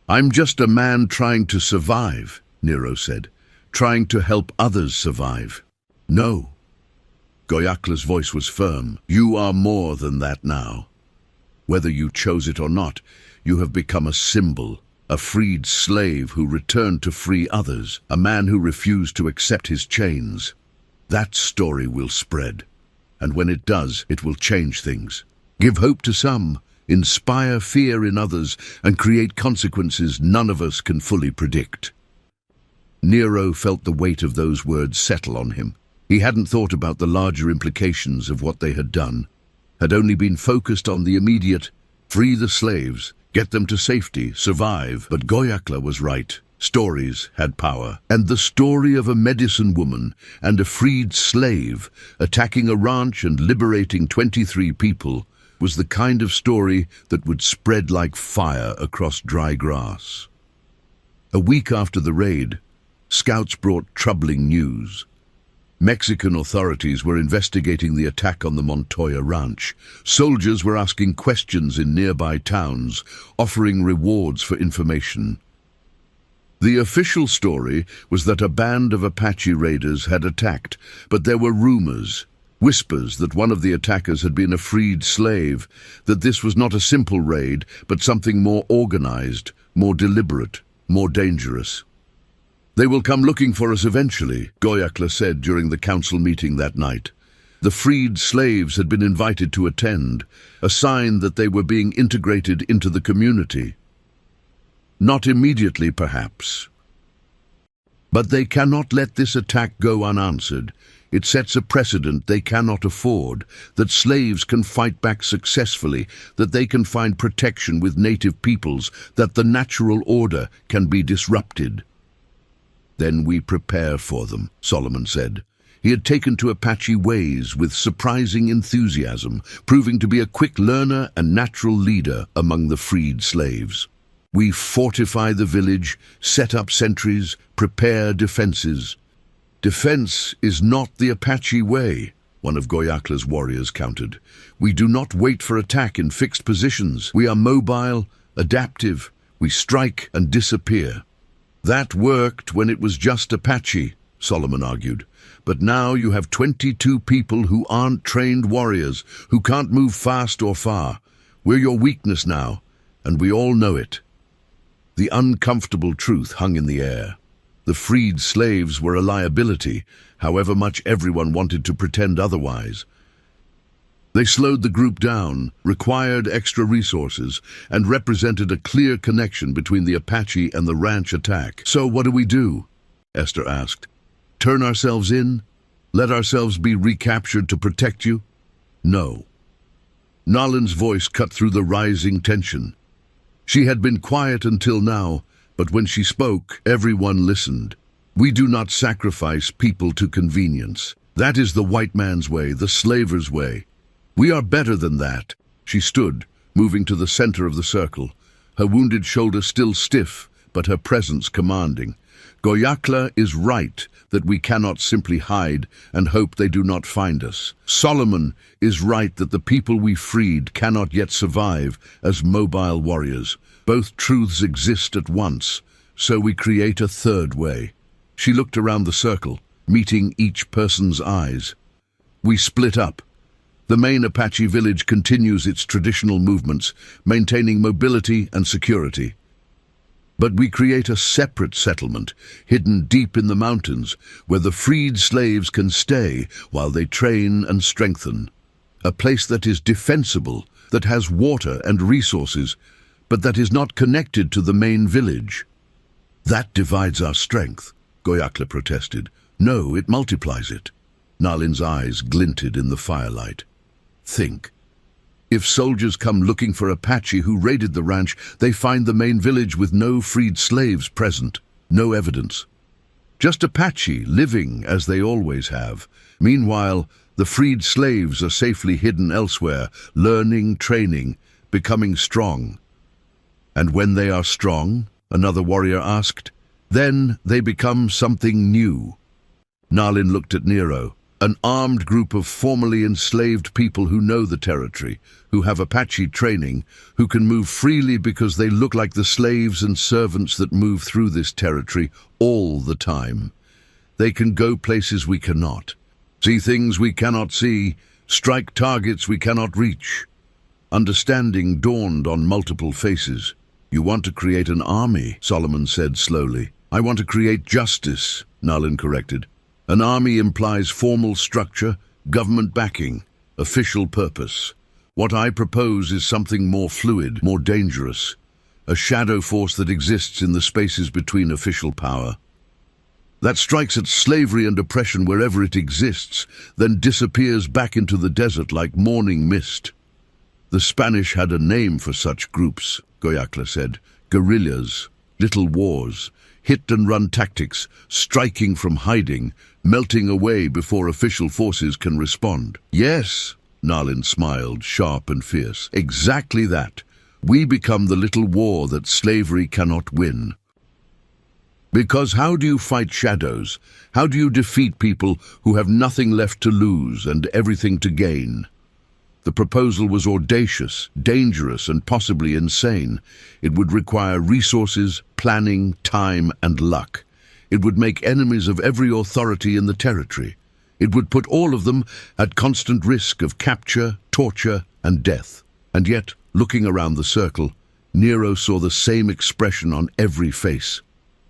I'm just a man trying to survive, Nero said, trying to help others survive. No. Goyakla's voice was firm. You are more than that now. Whether you chose it or not, you have become a symbol, a freed slave who returned to free others, a man who refused to accept his chains. That story will spread, and when it does, it will change things. Give hope to some, inspire fear in others, and create consequences none of us can fully predict. Nero felt the weight of those words settle on him. He hadn't thought about the larger implications of what they had done, had only been focused on the immediate, free the slaves, get them to safety, survive. But Goyakla was right. Stories had power. And the story of a medicine woman and a freed slave attacking a ranch and liberating 23 people was the kind of story that would spread like fire across dry grass. A week after the raid, scouts brought troubling news. Mexican authorities were investigating the attack on the Montoya Ranch. Soldiers were asking questions in nearby towns, offering rewards for information. The official story was that a band of Apache raiders had attacked, but there were rumors, whispers that one of the attackers had been a freed slave, that this was not a simple raid, but something more organized, more deliberate, more dangerous. They will come looking for us eventually, Goyakla said during the council meeting that night. The freed slaves had been invited to attend, a sign that they were being integrated into the community. Not immediately, perhaps. But they cannot let this attack go unanswered. It sets a precedent they cannot afford, that slaves can fight back successfully, that they can find protection with native peoples, that the natural order can be disrupted. Then we prepare for them, Solomon said. He had taken to Apache ways with surprising enthusiasm, proving to be a quick learner and natural leader among the freed slaves. We fortify the village, set up sentries, prepare defenses. Defense is not the Apache way, one of Goyakla's warriors countered. We do not wait for attack in fixed positions. We are mobile, adaptive. We strike and disappear. That worked when it was just Apache, Solomon argued. But now you have 22 people who aren't trained warriors, who can't move fast or far. We're your weakness now, and we all know it. The uncomfortable truth hung in the air. The freed slaves were a liability, however much everyone wanted to pretend otherwise. They slowed the group down, required extra resources, and represented a clear connection between the Apache and the ranch attack. So what do we do? Esther asked. Turn ourselves in? Let ourselves be recaptured to protect you? No. Nolan's voice cut through the rising tension. She had been quiet until now, but when she spoke, everyone listened. We do not sacrifice people to convenience. That is the white man's way, the slaver's way. We are better than that. She stood, moving to the center of the circle, her wounded shoulder still stiff, but her presence commanding. Goyakla is right that we cannot simply hide and hope they do not find us. Solomon is right that the people we freed cannot yet survive as mobile warriors. Both truths exist at once, so we create a third way. She looked around the circle, meeting each person's eyes. We split up. The main Apache village continues its traditional movements, maintaining mobility and security. But we create a separate settlement, hidden deep in the mountains, where the freed slaves can stay while they train and strengthen. A place that is defensible, that has water and resources, but that is not connected to the main village. That divides our strength, Goyakla protested. No, it multiplies it. Nalin's eyes glinted in the firelight. Think. If soldiers come looking for Apache who raided the ranch, they find the main village with no freed slaves present, no evidence. Just Apache living as they always have. Meanwhile, the freed slaves are safely hidden elsewhere, learning, training, becoming strong. And when they are strong, another warrior asked, then they become something new. Nalin looked at Nero. An armed group of formerly enslaved people who know the territory, who have Apache training, who can move freely because they look like the slaves and servants that move through this territory all the time. They can go places we cannot, see things we cannot see, strike targets we cannot reach. Understanding dawned on multiple faces. You want to create an army, Solomon said slowly. I want to create justice, Nalin corrected. An army implies formal structure, government backing, official purpose. What I propose is something more fluid, more dangerous. A shadow force that exists in the spaces between official power. That strikes at slavery and oppression wherever it exists, then disappears back into the desert like morning mist. The Spanish had a name for such groups, Goyakla said. Guerrillas, little wars, hit-and-run tactics, striking from hiding, melting away before official forces can respond. Yes, Nalin smiled, sharp and fierce. Exactly that. We become the little war that slavery cannot win. Because how do you fight shadows? How do you defeat people who have nothing left to lose and everything to gain? The proposal was audacious, dangerous, and possibly insane. It would require resources, planning, time, and luck. It would make enemies of every authority in the territory. It would put all of them at constant risk of capture, torture, and death. And yet, looking around the circle, Nero saw the same expression on every face.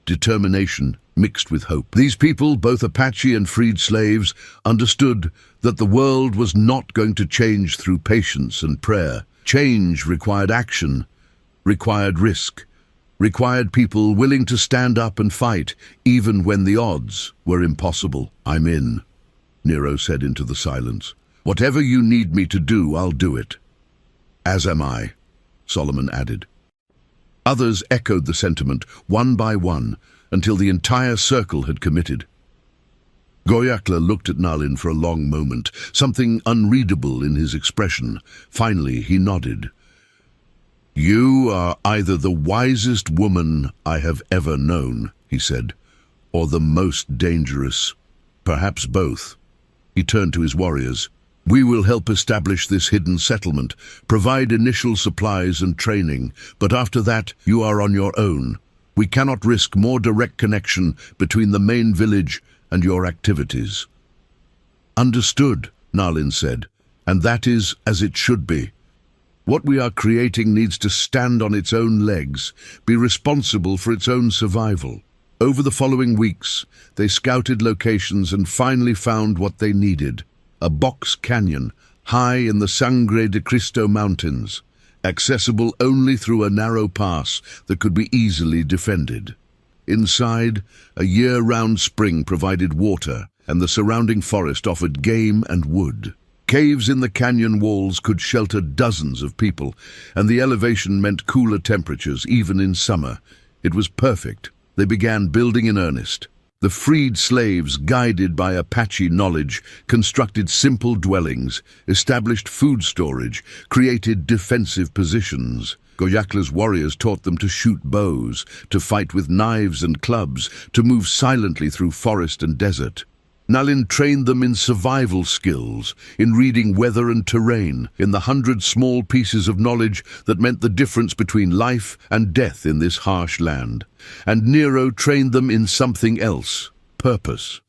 Determination mixed with hope. These people, both Apache and freed slaves, understood that the world was not going to change through patience and prayer. Change required action, required risk, required people willing to stand up and fight, even when the odds were impossible. I'm in, Nero said into the silence. Whatever you need me to do, I'll do it. As am I, Solomon added. Others echoed the sentiment, one by one, until the entire circle had committed. Goyakla looked at Nalin for a long moment, something unreadable in his expression. Finally, he nodded. You are either the wisest woman I have ever known, he said, or the most dangerous. Perhaps both. He turned to his warriors. We will help establish this hidden settlement, provide initial supplies and training, but after that, you are on your own. We cannot risk more direct connection between the main village and your activities. Understood, Nalin said, and that is as it should be. What we are creating needs to stand on its own legs, be responsible for its own survival. Over the following weeks, they scouted locations and finally found what they needed. A box canyon, high in the Sangre de Cristo Mountains, accessible only through a narrow pass that could be easily defended. Inside, a year-round spring provided water, and the surrounding forest offered game and wood. Caves in the canyon walls could shelter dozens of people, and the elevation meant cooler temperatures even in summer. It was perfect. They began building in earnest. The freed slaves, guided by Apache knowledge, constructed simple dwellings, established food storage, created defensive positions. Goyakla's warriors taught them to shoot bows, to fight with knives and clubs, to move silently through forest and desert. Nalin trained them in survival skills, in reading weather and terrain, in the 100 small pieces of knowledge that meant the difference between life and death in this harsh land. And Nero trained them in something else, purpose.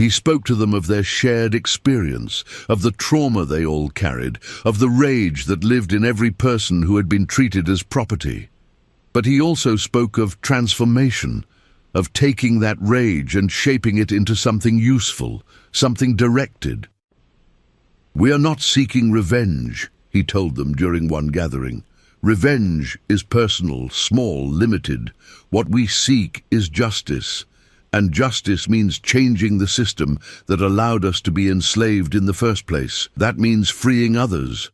He spoke to them of their shared experience, of the trauma they all carried, of the rage that lived in every person who had been treated as property. But he also spoke of transformation, of taking that rage and shaping it into something useful, something directed. "We are not seeking revenge," he told them during one gathering. "Revenge is personal, small, limited. What we seek is justice. And justice means changing the system that allowed us to be enslaved in the first place. That means freeing others.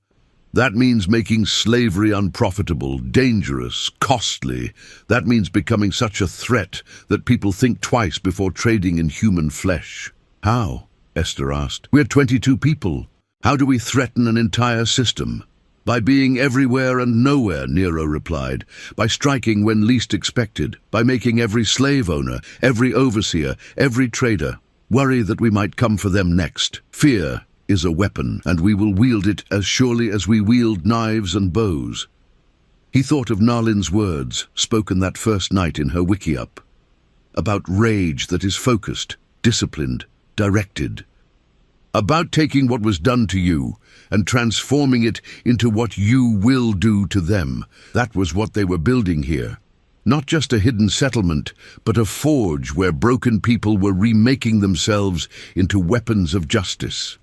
That means making slavery unprofitable, dangerous, costly. That means becoming such a threat that people think twice before trading in human flesh." "How?" Esther asked. "We're 22 people. How do we threaten an entire system?" "By being everywhere and nowhere," Nero replied. "By striking when least expected. By making every slave owner, every overseer, every trader worry that we might come for them next. Fear is a weapon, and we will wield it as surely as we wield knives and bows." He thought of Nalin's words, spoken that first night in her wiki-up, about rage that is focused, disciplined, directed. About taking what was done to you and transforming it into what you will do to them. That was what they were building here. Not just a hidden settlement, but a forge where broken people were remaking themselves into weapons of justice.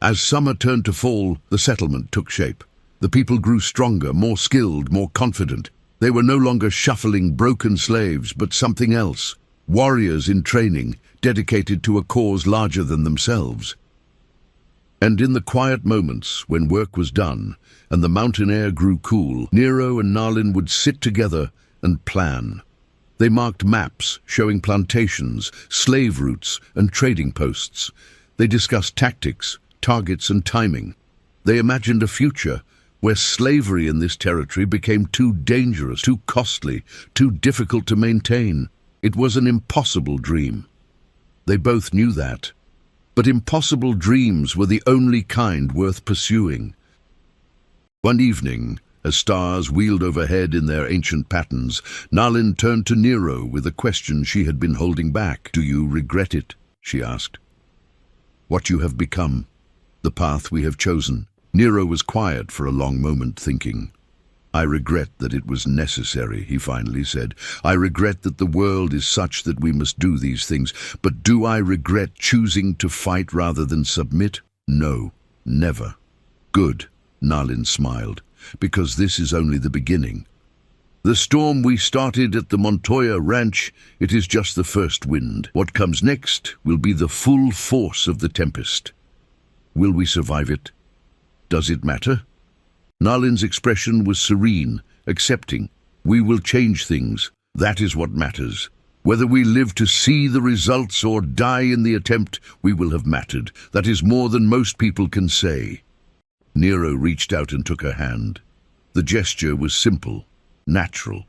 As summer turned to fall, the settlement took shape. The people grew stronger, more skilled, more confident. They were no longer shuffling broken slaves, but something else. Warriors in training, dedicated to a cause larger than themselves. And in the quiet moments, when work was done and the mountain air grew cool, Nero and Nalin would sit together and plan. They marked maps showing plantations, slave routes, and trading posts. They discussed tactics, targets, and timing. They imagined a future where slavery in this territory became too dangerous, too costly, too difficult to maintain. It was an impossible dream. They both knew that. But impossible dreams were the only kind worth pursuing. One evening, as stars wheeled overhead in their ancient patterns, Nalin turned to Nero with a question she had been holding back. "Do you regret it?" she asked. "What you have become, the path we have chosen?" Nero was quiet for a long moment, thinking. "I regret that it was necessary," he finally said. "I regret that the world is such that we must do these things. But do I regret choosing to fight rather than submit? No, never." "Good," Nalin smiled, "because this is only the beginning. The storm we started at the Montoya Ranch, it is just the first wind. What comes next will be the full force of the tempest. Will we survive it? Does it matter?" Nalin's expression was serene, accepting. "We will change things. That is what matters. Whether we live to see the results or die in the attempt, we will have mattered. That is more than most people can say." Nero reached out and took her hand. The gesture was simple, natural,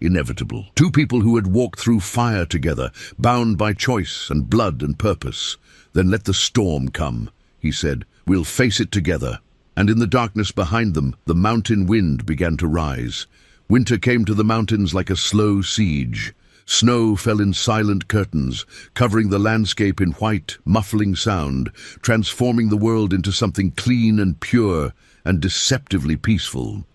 inevitable. Two people who had walked through fire together, bound by choice and blood and purpose. "Then let the storm come," he said. "We'll face it together." And in the darkness behind them, the mountain wind began to rise. Winter came to the mountains like a slow siege. Snow fell in silent curtains, covering the landscape in white, muffling sound, transforming the world into something clean and pure and deceptively peaceful.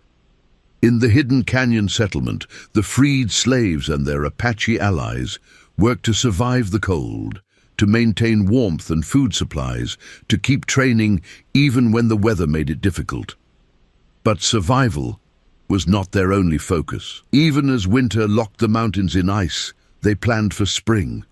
In the hidden canyon settlement, the freed slaves and their Apache allies worked to survive the cold, to maintain warmth and food supplies, to keep training even when the weather made it difficult. But survival was not their only focus. Even as winter locked the mountains in ice, they planned for spring.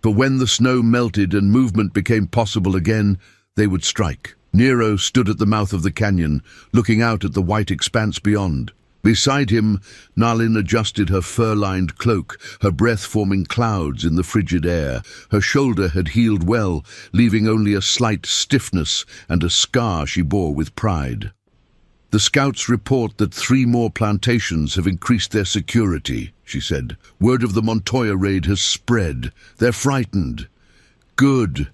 For when the snow melted and movement became possible again, they would strike. Nero stood at the mouth of the canyon, looking out at the white expanse beyond. Beside him, Nalin adjusted her fur-lined cloak, her breath forming clouds in the frigid air. Her shoulder had healed well, leaving only a slight stiffness and a scar she bore with pride. "The scouts report that 3 more plantations have increased their security," she said. "Word of the Montoya raid has spread. They're frightened." "Good."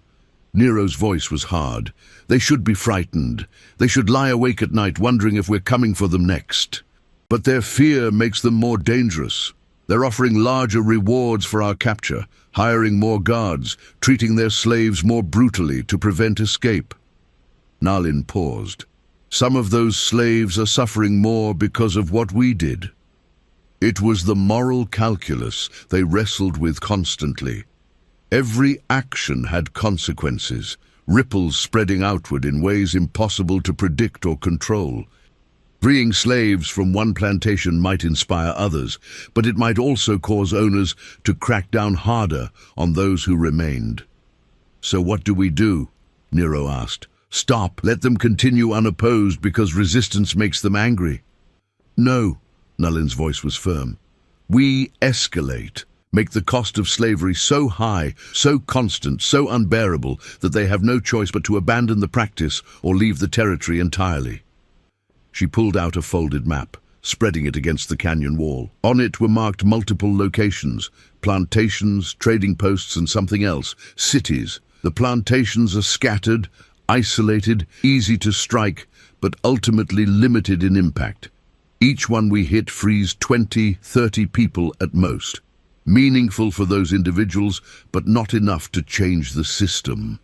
Nero's voice was hard. "They should be frightened. They should lie awake at night wondering if we're coming for them next. But their fear makes them more dangerous. They're offering larger rewards for our capture, hiring more guards, treating their slaves more brutally to prevent escape." Nalin paused. "Some of those slaves are suffering more because of what we did." It was the moral calculus they wrestled with constantly. Every action had consequences, ripples spreading outward in ways impossible to predict or control. Freeing slaves from one plantation might inspire others, but it might also cause owners to crack down harder on those who remained. "So what do we do?" Nero asked. "Stop, let them continue unopposed because resistance makes them angry?" "No," Nalin's voice was firm. "We escalate, make the cost of slavery so high, so constant, so unbearable that they have no choice but to abandon the practice or leave the territory entirely." She pulled out a folded map, spreading it against the canyon wall. On it were marked multiple locations: plantations, trading posts, and something else, cities. The plantations are scattered, isolated, easy to strike, but ultimately limited in impact. Each one we hit frees 20, 30 people at most. Meaningful for those individuals, but not enough to change the system.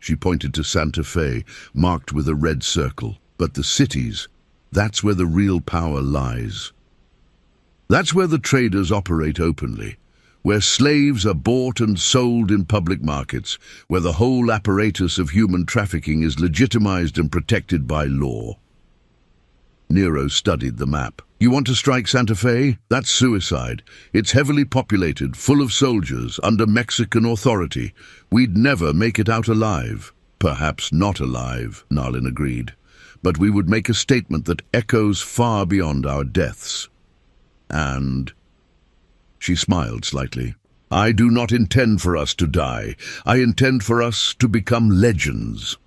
She pointed to Santa Fe, marked with a red circle. But the cities, that's where the real power lies. That's where the traders operate openly, where slaves are bought and sold in public markets, where the whole apparatus of human trafficking is legitimized and protected by law. Nero studied the map. "You want to strike Santa Fe? That's suicide. It's heavily populated, full of soldiers, under Mexican authority. We'd never make it out alive." "Perhaps not alive," Nalin agreed. "But we would make a statement that echoes far beyond our deaths." "And?" She smiled slightly. "I do not intend for us to die. I intend for us to become legends."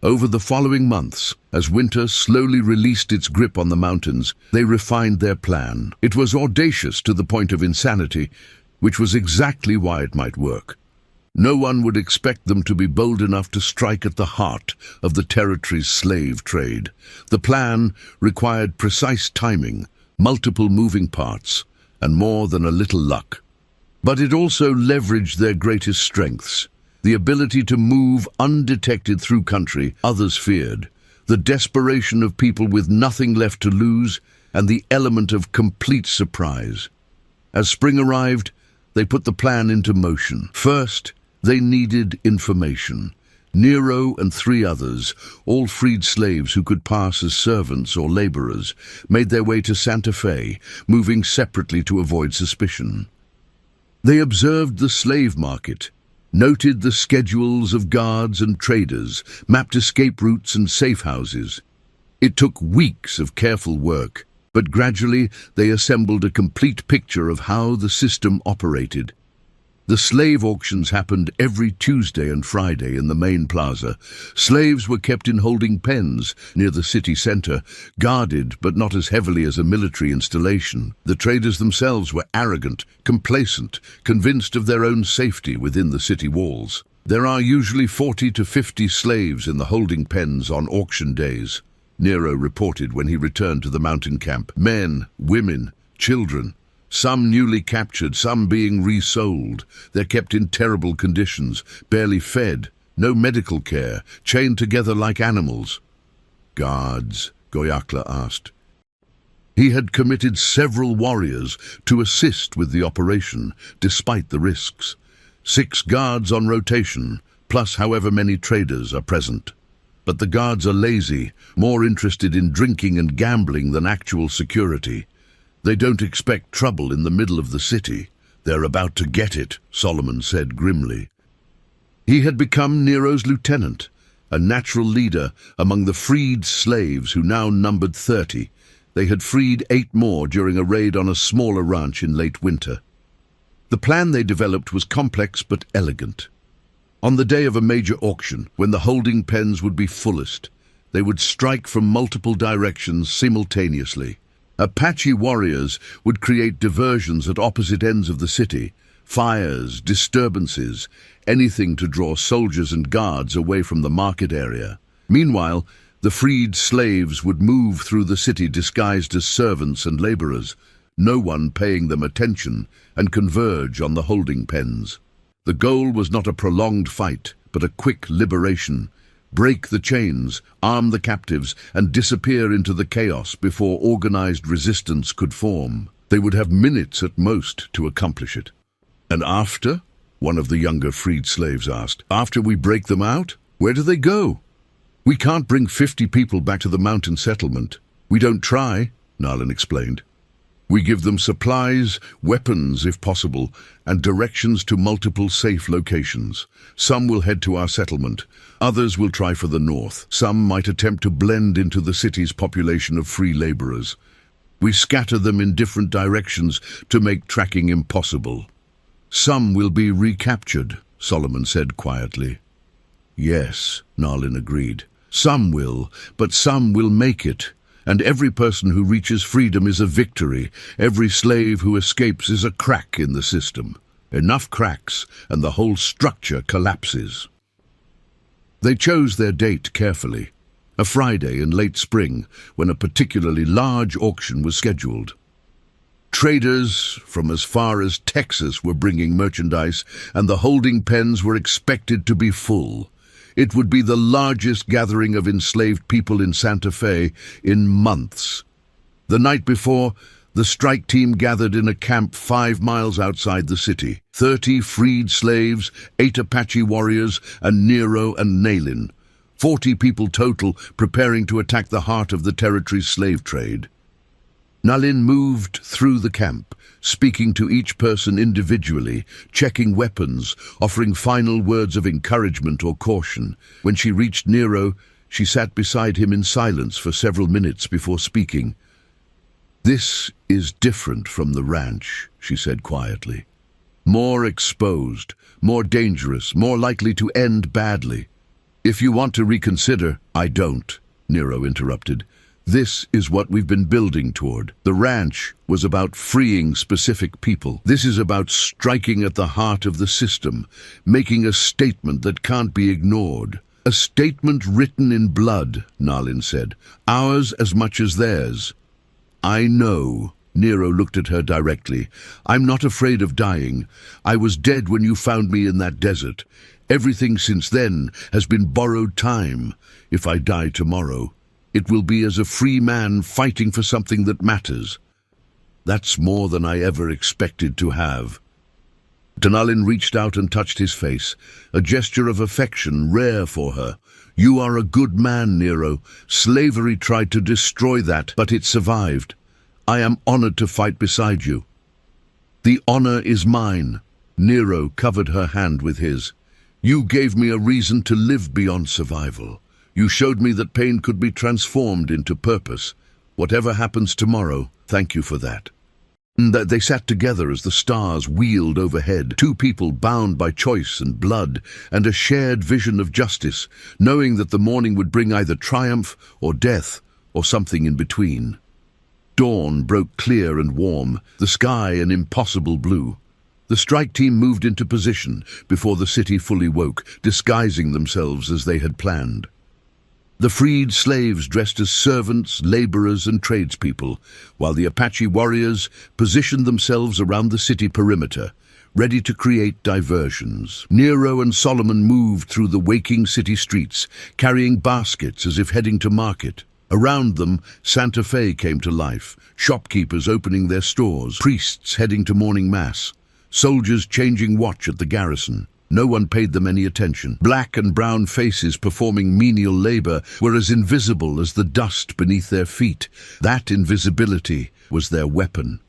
Over the following months, as winter slowly released its grip on the mountains, they refined their plan. It was audacious to the point of insanity, which was exactly why it might work. No one would expect them to be bold enough to strike at the heart of the territory's slave trade. The plan required precise timing, multiple moving parts, and more than a little luck. But it also leveraged their greatest strengths: the ability to move undetected through country others feared, the desperation of people with nothing left to lose, and the element of complete surprise. As spring arrived, they put the plan into motion. First, they needed information. Nero and 3 others, all freed slaves who could pass as servants or laborers, made their way to Santa Fe, moving separately to avoid suspicion. They observed the slave market, noted the schedules of guards and traders, mapped escape routes and safe houses. It took weeks of careful work, but gradually they assembled a complete picture of how the system operated. The slave auctions happened every Tuesday and Friday in the main plaza. Slaves were kept in holding pens near the city center, guarded but not as heavily as a military installation. The traders themselves were arrogant, complacent, convinced of their own safety within the city walls. "There are usually 40 to 50 slaves in the holding pens on auction days," Nero reported when he returned to the mountain camp. "Men, women, children. Some newly captured, some being resold. They're kept in terrible conditions, barely fed, no medical care, chained together like animals." "Guards?" Goyakla asked. He had committed several warriors to assist with the operation, despite the risks. 6 guards on rotation, plus however many traders are present. But the guards are lazy, more interested in drinking and gambling than actual security. "They don't expect trouble in the middle of the city. They're about to get it," Solomon said grimly. He had become Nero's lieutenant, a natural leader among the freed slaves who now numbered 30. They had freed 8 more during a raid on a smaller ranch in late winter. The plan they developed was complex but elegant. On the day of a major auction, when the holding pens would be fullest, they would strike from multiple directions simultaneously. Apache warriors would create diversions at opposite ends of the city, fires, disturbances, anything to draw soldiers and guards away from the market area. Meanwhile, the freed slaves would move through the city disguised as servants and laborers, no one paying them attention, and converge on the holding pens. The goal was not a prolonged fight, but a quick liberation. Break the chains, arm the captives, and disappear into the chaos before organized resistance could form. They would have minutes at most to accomplish it. "And after?" one of the younger freed slaves asked. "After we break them out, where do they go?" "We can't bring 50 people back to the mountain settlement. We don't try," Nalin explained. "We give them supplies, weapons if possible, and directions to multiple safe locations. Some will head to our settlement. Others will try for the north. Some might attempt to blend into the city's population of free laborers. We scatter them in different directions to make tracking impossible." "Some will be recaptured," Solomon said quietly. "Yes," Nalin agreed. "Some will, but some will make it. And every person who reaches freedom is a victory. Every slave who escapes is a crack in the system. Enough cracks, and the whole structure collapses." They chose their date carefully, a Friday in late spring, when a particularly large auction was scheduled. Traders from as far as Texas were bringing merchandise, and the holding pens were expected to be full. It would be the largest gathering of enslaved people in Santa Fe in months. The night before, the strike team gathered in a camp 5 miles outside the city. 30 freed slaves, 8 Apache warriors, and Nero and Nalin. 40 people total, preparing to attack the heart of the territory's slave trade. Nalin moved through the camp, speaking to each person individually, checking weapons, offering final words of encouragement or caution. When she reached Nero, she sat beside him in silence for several minutes before speaking. "This is different from the ranch," she said quietly. "More exposed, more dangerous, more likely to end badly." "If you want to reconsider—" "I don't," Nero interrupted. "This is what we've been building toward. The ranch was about freeing specific people. This is about striking at the heart of the system, making a statement that can't be ignored. A statement written in blood," Nalin said. "Ours as much as theirs." "I know." Nero looked at her directly. "I'm not afraid of dying. I was dead when you found me in that desert. Everything since then has been borrowed time. If I die tomorrow, it will be as a free man fighting for something that matters. That's more than I ever expected to have." Nalin reached out and touched his face, a gesture of affection rare for her. "You are a good man, Nero. Slavery tried to destroy that, but it survived. I am honored to fight beside you." "The honor is mine." Nero covered her hand with his. "You gave me a reason to live beyond survival. You showed me that pain could be transformed into purpose. Whatever happens tomorrow, thank you for that." They sat together as the stars wheeled overhead, 2 people bound by choice and blood, and a shared vision of justice, knowing that the morning would bring either triumph or death, or something in between. Dawn broke clear and warm, the sky an impossible blue. The strike team moved into position before the city fully woke, disguising themselves as they had planned. The freed slaves dressed as servants, laborers, and tradespeople, while the Apache warriors positioned themselves around the city perimeter, ready to create diversions. Nero and Solomon moved through the waking city streets, carrying baskets as if heading to market. Around them, Santa Fe came to life, shopkeepers opening their stores, priests heading to morning mass, soldiers changing watch at the garrison. No one paid them any attention. Black and brown faces performing menial labor were as invisible as the dust beneath their feet. That invisibility was their weapon.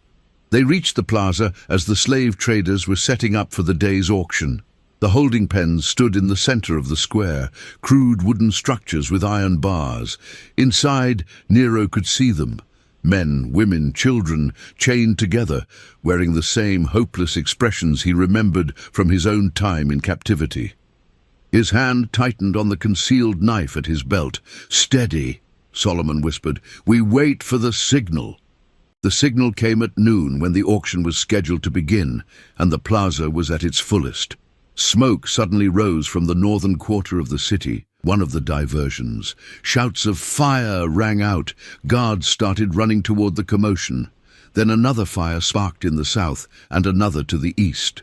They reached the plaza as the slave traders were setting up for the day's auction. The holding pens stood in the center of the square, crude wooden structures with iron bars. Inside, Nero could see them. Men, women, children, chained together, wearing the same hopeless expressions he remembered from his own time in captivity. His hand tightened on the concealed knife at his belt. "Steady," Solomon whispered. "We wait for the signal." The signal came at noon when the auction was scheduled to begin, and the plaza was at its fullest. Smoke suddenly rose from the northern quarter of the city, one of the diversions. Shouts of fire rang out. Guards started running toward the commotion. Then another fire sparked in the south and another to the east.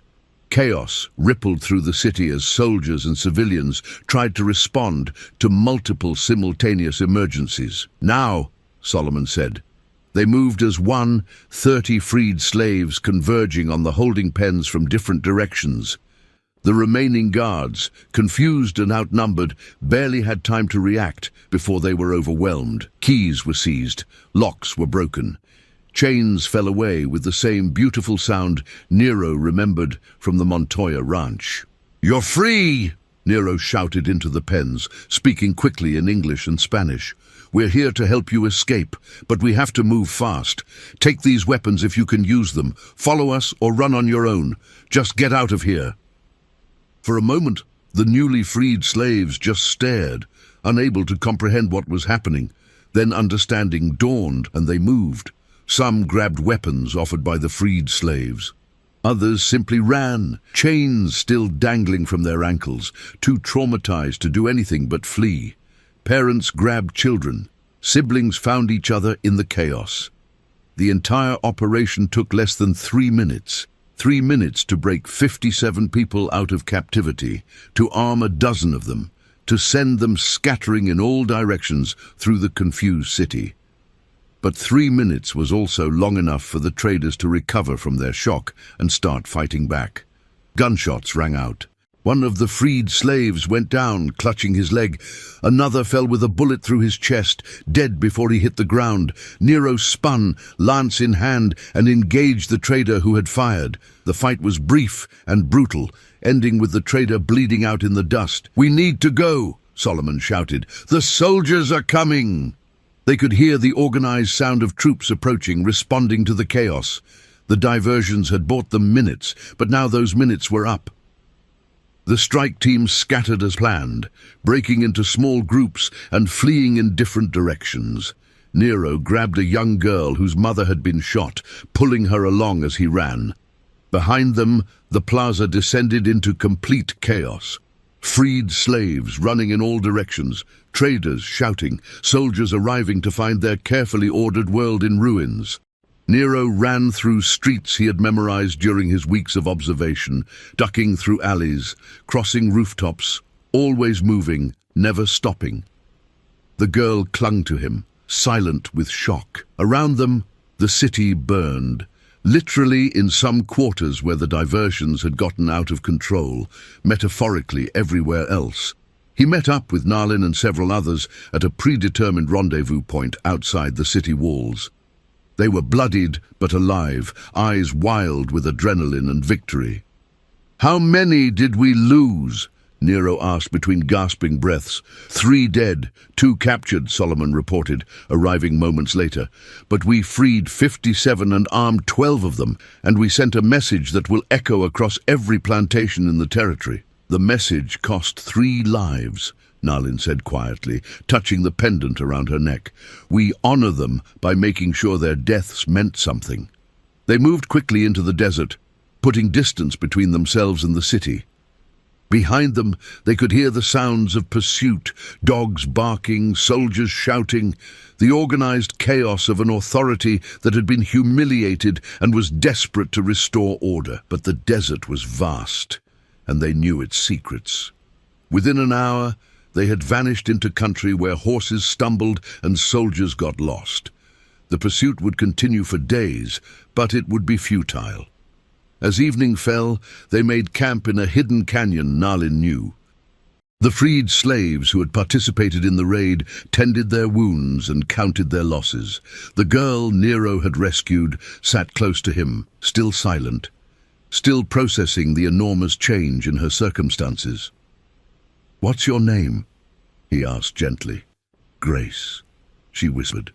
Chaos rippled through the city as soldiers and civilians tried to respond to multiple simultaneous emergencies. "Now," Solomon said. They moved as one, 30 freed slaves converging on the holding pens from different directions. The remaining guards, confused and outnumbered, barely had time to react before they were overwhelmed. Keys were seized, locks were broken. Chains fell away with the same beautiful sound Nero remembered from the Montoya ranch. "You're free!" Nero shouted into the pens, speaking quickly in English and Spanish. "We're here to help you escape, but we have to move fast. Take these weapons if you can use them. Follow us or run on your own. Just get out of here." For a moment, the newly freed slaves just stared, unable to comprehend what was happening. Then understanding dawned and they moved. Some grabbed weapons offered by the freed slaves. Others simply ran, chains still dangling from their ankles, too traumatized to do anything but flee. Parents grabbed children. Siblings found each other in the chaos. The entire operation took less than 3 minutes. 3 minutes to break 57 people out of captivity, to arm a dozen of them, to send them scattering in all directions through the confused city. But 3 minutes was also long enough for the traders to recover from their shock and start fighting back. Gunshots rang out. One of the freed slaves went down, clutching his leg. Another fell with a bullet through his chest, dead before he hit the ground. Nero spun, lance in hand, and engaged the trader who had fired. The fight was brief and brutal, ending with the trader bleeding out in the dust. "We need to go," Solomon shouted. "The soldiers are coming!" They could hear the organized sound of troops approaching, responding to the chaos. The diversions had bought them minutes, but now those minutes were up. The strike team scattered as planned, breaking into small groups and fleeing in different directions. Nero grabbed a young girl whose mother had been shot, pulling her along as he ran. Behind them, the plaza descended into complete chaos. Freed slaves running in all directions, traders shouting, soldiers arriving to find their carefully ordered world in ruins. Nero ran through streets he had memorized during his weeks of observation, ducking through alleys, crossing rooftops, always moving, never stopping. The girl clung to him, silent with shock. Around them, the city burned, literally in some quarters where the diversions had gotten out of control, metaphorically everywhere else. He met up with Nalin and several others at a predetermined rendezvous point outside the city walls. They were bloodied but alive, eyes wild with adrenaline and victory. "How many did we lose?" Nero asked between gasping breaths. 3 dead, 2 captured, Solomon reported, arriving moments later. "But we freed 57 and armed 12 of them, and we sent a message that will echo across every plantation in the territory." "The message cost 3 lives," Nalin said quietly, touching the pendant around her neck. "We honor them by making sure their deaths meant something." They moved quickly into the desert, putting distance between themselves and the city. Behind them, they could hear the sounds of pursuit, dogs barking, soldiers shouting, the organized chaos of an authority that had been humiliated and was desperate to restore order. But the desert was vast, and they knew its secrets. Within an hour, they had vanished into country where horses stumbled and soldiers got lost. The pursuit would continue for days, but it would be futile. As evening fell, they made camp in a hidden canyon Nalin knew. The freed slaves who had participated in the raid tended their wounds and counted their losses. The girl Nero had rescued sat close to him, still silent, still processing the enormous change in her circumstances. "What's your name?" he asked gently. "Grace," she whispered.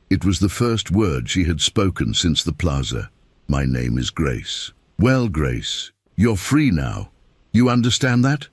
It was the first word she had spoken since the plaza. "My name is Grace." "Well, Grace, you're free now. You understand that?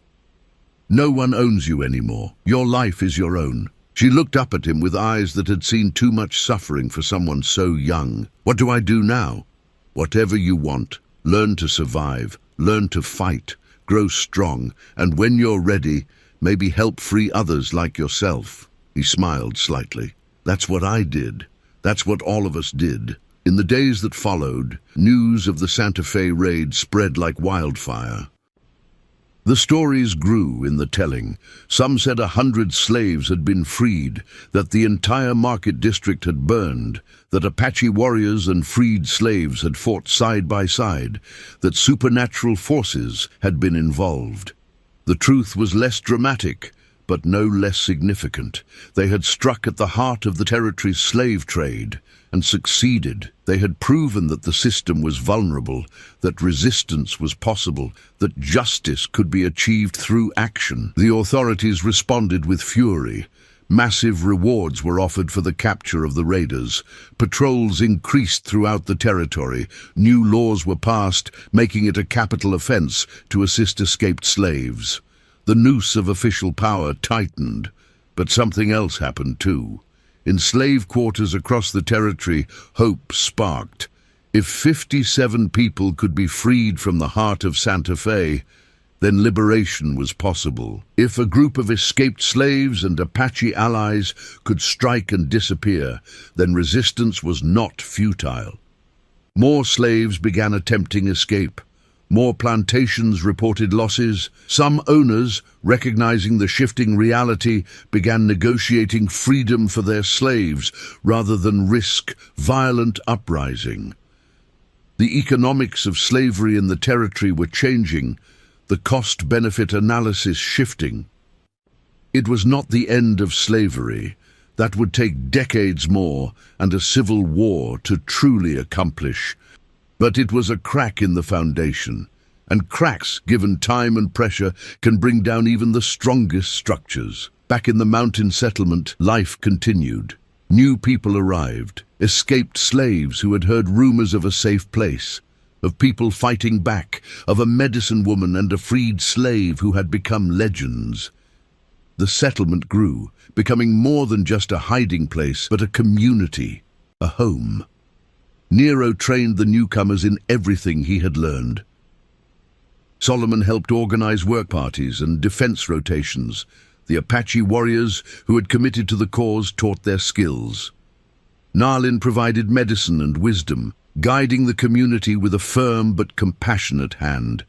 No one owns you anymore. Your life is your own." She looked up at him with eyes that had seen too much suffering for someone so young. "What do I do now?" "Whatever you want. Learn to survive. Learn to fight. Grow strong, and when you're ready, maybe help free others like yourself." He smiled slightly. "That's what I did. That's what all of us did. In the days that followed, news of the Santa Fe raid spread like wildfire. The stories grew in the telling. Some said 100 slaves had been freed, that the entire market district had burned, that Apache warriors and freed slaves had fought side by side, that supernatural forces had been involved. The truth was less dramatic, but no less significant. They had struck at the heart of the territory's slave trade and succeeded. They had proven that the system was vulnerable, that resistance was possible, that justice could be achieved through action. The authorities responded with fury. Massive rewards were offered for the capture of the raiders. Patrols increased throughout the territory. New laws were passed, making it a capital offense to assist escaped slaves. The noose of official power tightened, but something else happened too. In slave quarters across the territory, hope sparked. If 57 people could be freed from the heart of Santa Fe, then liberation was possible. If a group of escaped slaves and Apache allies could strike and disappear, then resistance was not futile. More slaves began attempting escape. More plantations reported losses. Some owners, recognizing the shifting reality, began negotiating freedom for their slaves rather than risk violent uprising. The economics of slavery in the territory were changing, the cost-benefit analysis shifting. It was not the end of slavery. That would take decades more and a civil war to truly accomplish. But it was a crack in the foundation, and cracks, given time and pressure, can bring down even the strongest structures. Back in the mountain settlement, life continued. New people arrived, escaped slaves who had heard rumors of a safe place, of people fighting back, of a medicine woman and a freed slave who had become legends. The settlement grew, becoming more than just a hiding place, but a community, a home. Nero trained the newcomers in everything he had learned. Solomon helped organize work parties and defense rotations. The Apache warriors who had committed to the cause taught their skills. Nalin provided medicine and wisdom, guiding the community with a firm but compassionate hand.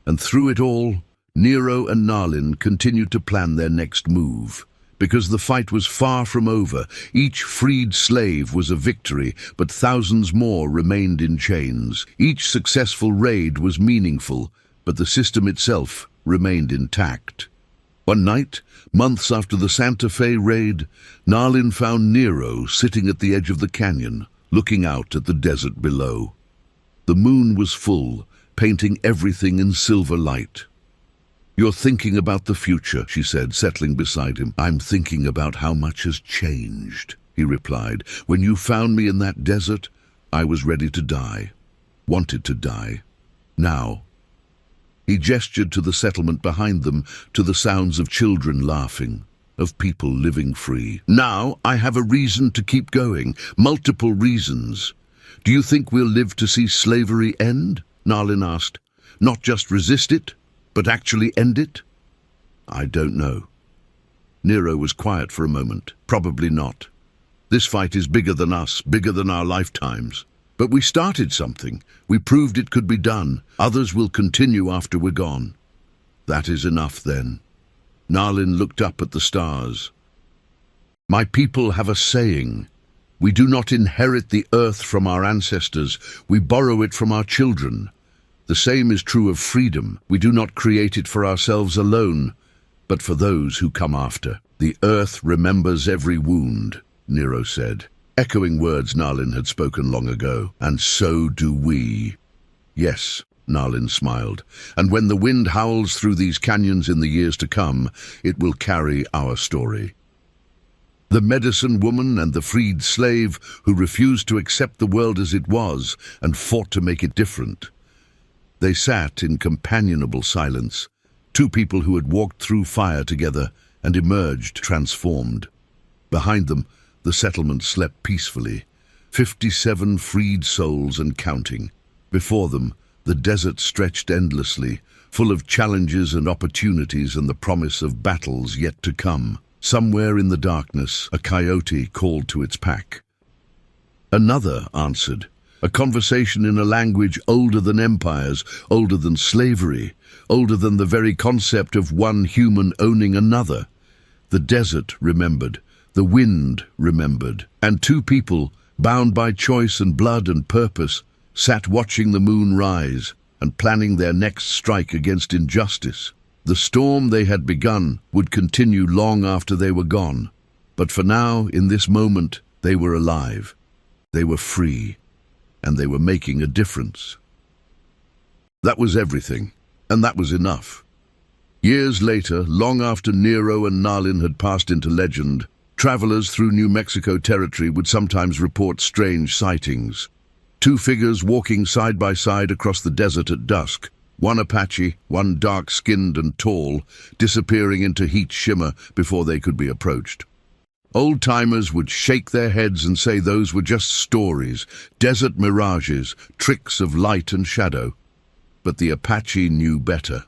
And through it all, Nero and Nalin continued to plan their next move. Because the fight was far from over, each freed slave was a victory, but thousands more remained in chains. Each successful raid was meaningful, but the system itself remained intact. One night, months after the Santa Fe raid, Nalin found Nero sitting at the edge of the canyon, looking out at the desert below. The moon was full, painting everything in silver light. "You're thinking about the future," she said, settling beside him. "I'm thinking about how much has changed," he replied. "When you found me in that desert, I was ready to die, wanted to die. Now..." He gestured to the settlement behind them, to the sounds of children laughing, of people living free. "Now I have a reason to keep going, multiple reasons." "Do you think we'll live to see slavery end?" Nalin asked. "Not just resist it, but actually end it?" "I don't know." Nero was quiet for a moment. "Probably not. This fight is bigger than us, bigger than our lifetimes. But we started something. We proved it could be done. Others will continue after we're gone." "That is enough then." Nalin looked up at the stars. "My people have a saying. We do not inherit the earth from our ancestors. We borrow it from our children. The same is true of freedom. We do not create it for ourselves alone, but for those who come after. The earth remembers every wound," Nero said, echoing words Nalin had spoken long ago. "And so do we." "Yes," Nalin smiled, "and when the wind howls through these canyons in the years to come, it will carry our story." The medicine woman and the freed slave who refused to accept the world as it was and fought to make it different. They sat in companionable silence, two people who had walked through fire together and emerged transformed. Behind them, the settlement slept peacefully, 57 freed souls and counting. Before them, the desert stretched endlessly, full of challenges and opportunities and the promise of battles yet to come. Somewhere in the darkness, a coyote called to its pack. Another answered, A conversation in a language older than empires, older than slavery, older than the very concept of one human owning another. The desert remembered, the wind remembered, and two people, bound by choice and blood and purpose, sat watching the moon rise and planning their next strike against injustice. The storm they had begun would continue long after they were gone, but for now, in this moment, they were alive. They were free, and they were making a difference. That was everything, and that was enough. Years later, long after Nero and Nalin had passed into legend, travelers through New Mexico territory would sometimes report strange sightings. Two figures walking side by side across the desert at dusk, one Apache, one dark-skinned and tall, disappearing into heat shimmer before they could be approached. Old-timers would shake their heads and say those were just stories, desert mirages, tricks of light and shadow. But the Apache knew better.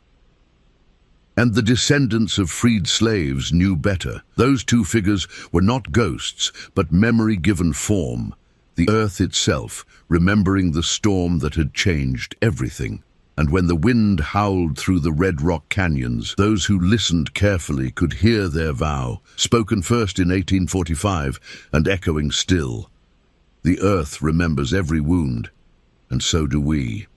And the descendants of freed slaves knew better. Those two figures were not ghosts, but memory given form, the earth itself, remembering the storm that had changed everything. And when the wind howled through the red rock canyons, those who listened carefully could hear their vow, spoken first in 1845 and echoing still. The earth remembers every wound, and so do we.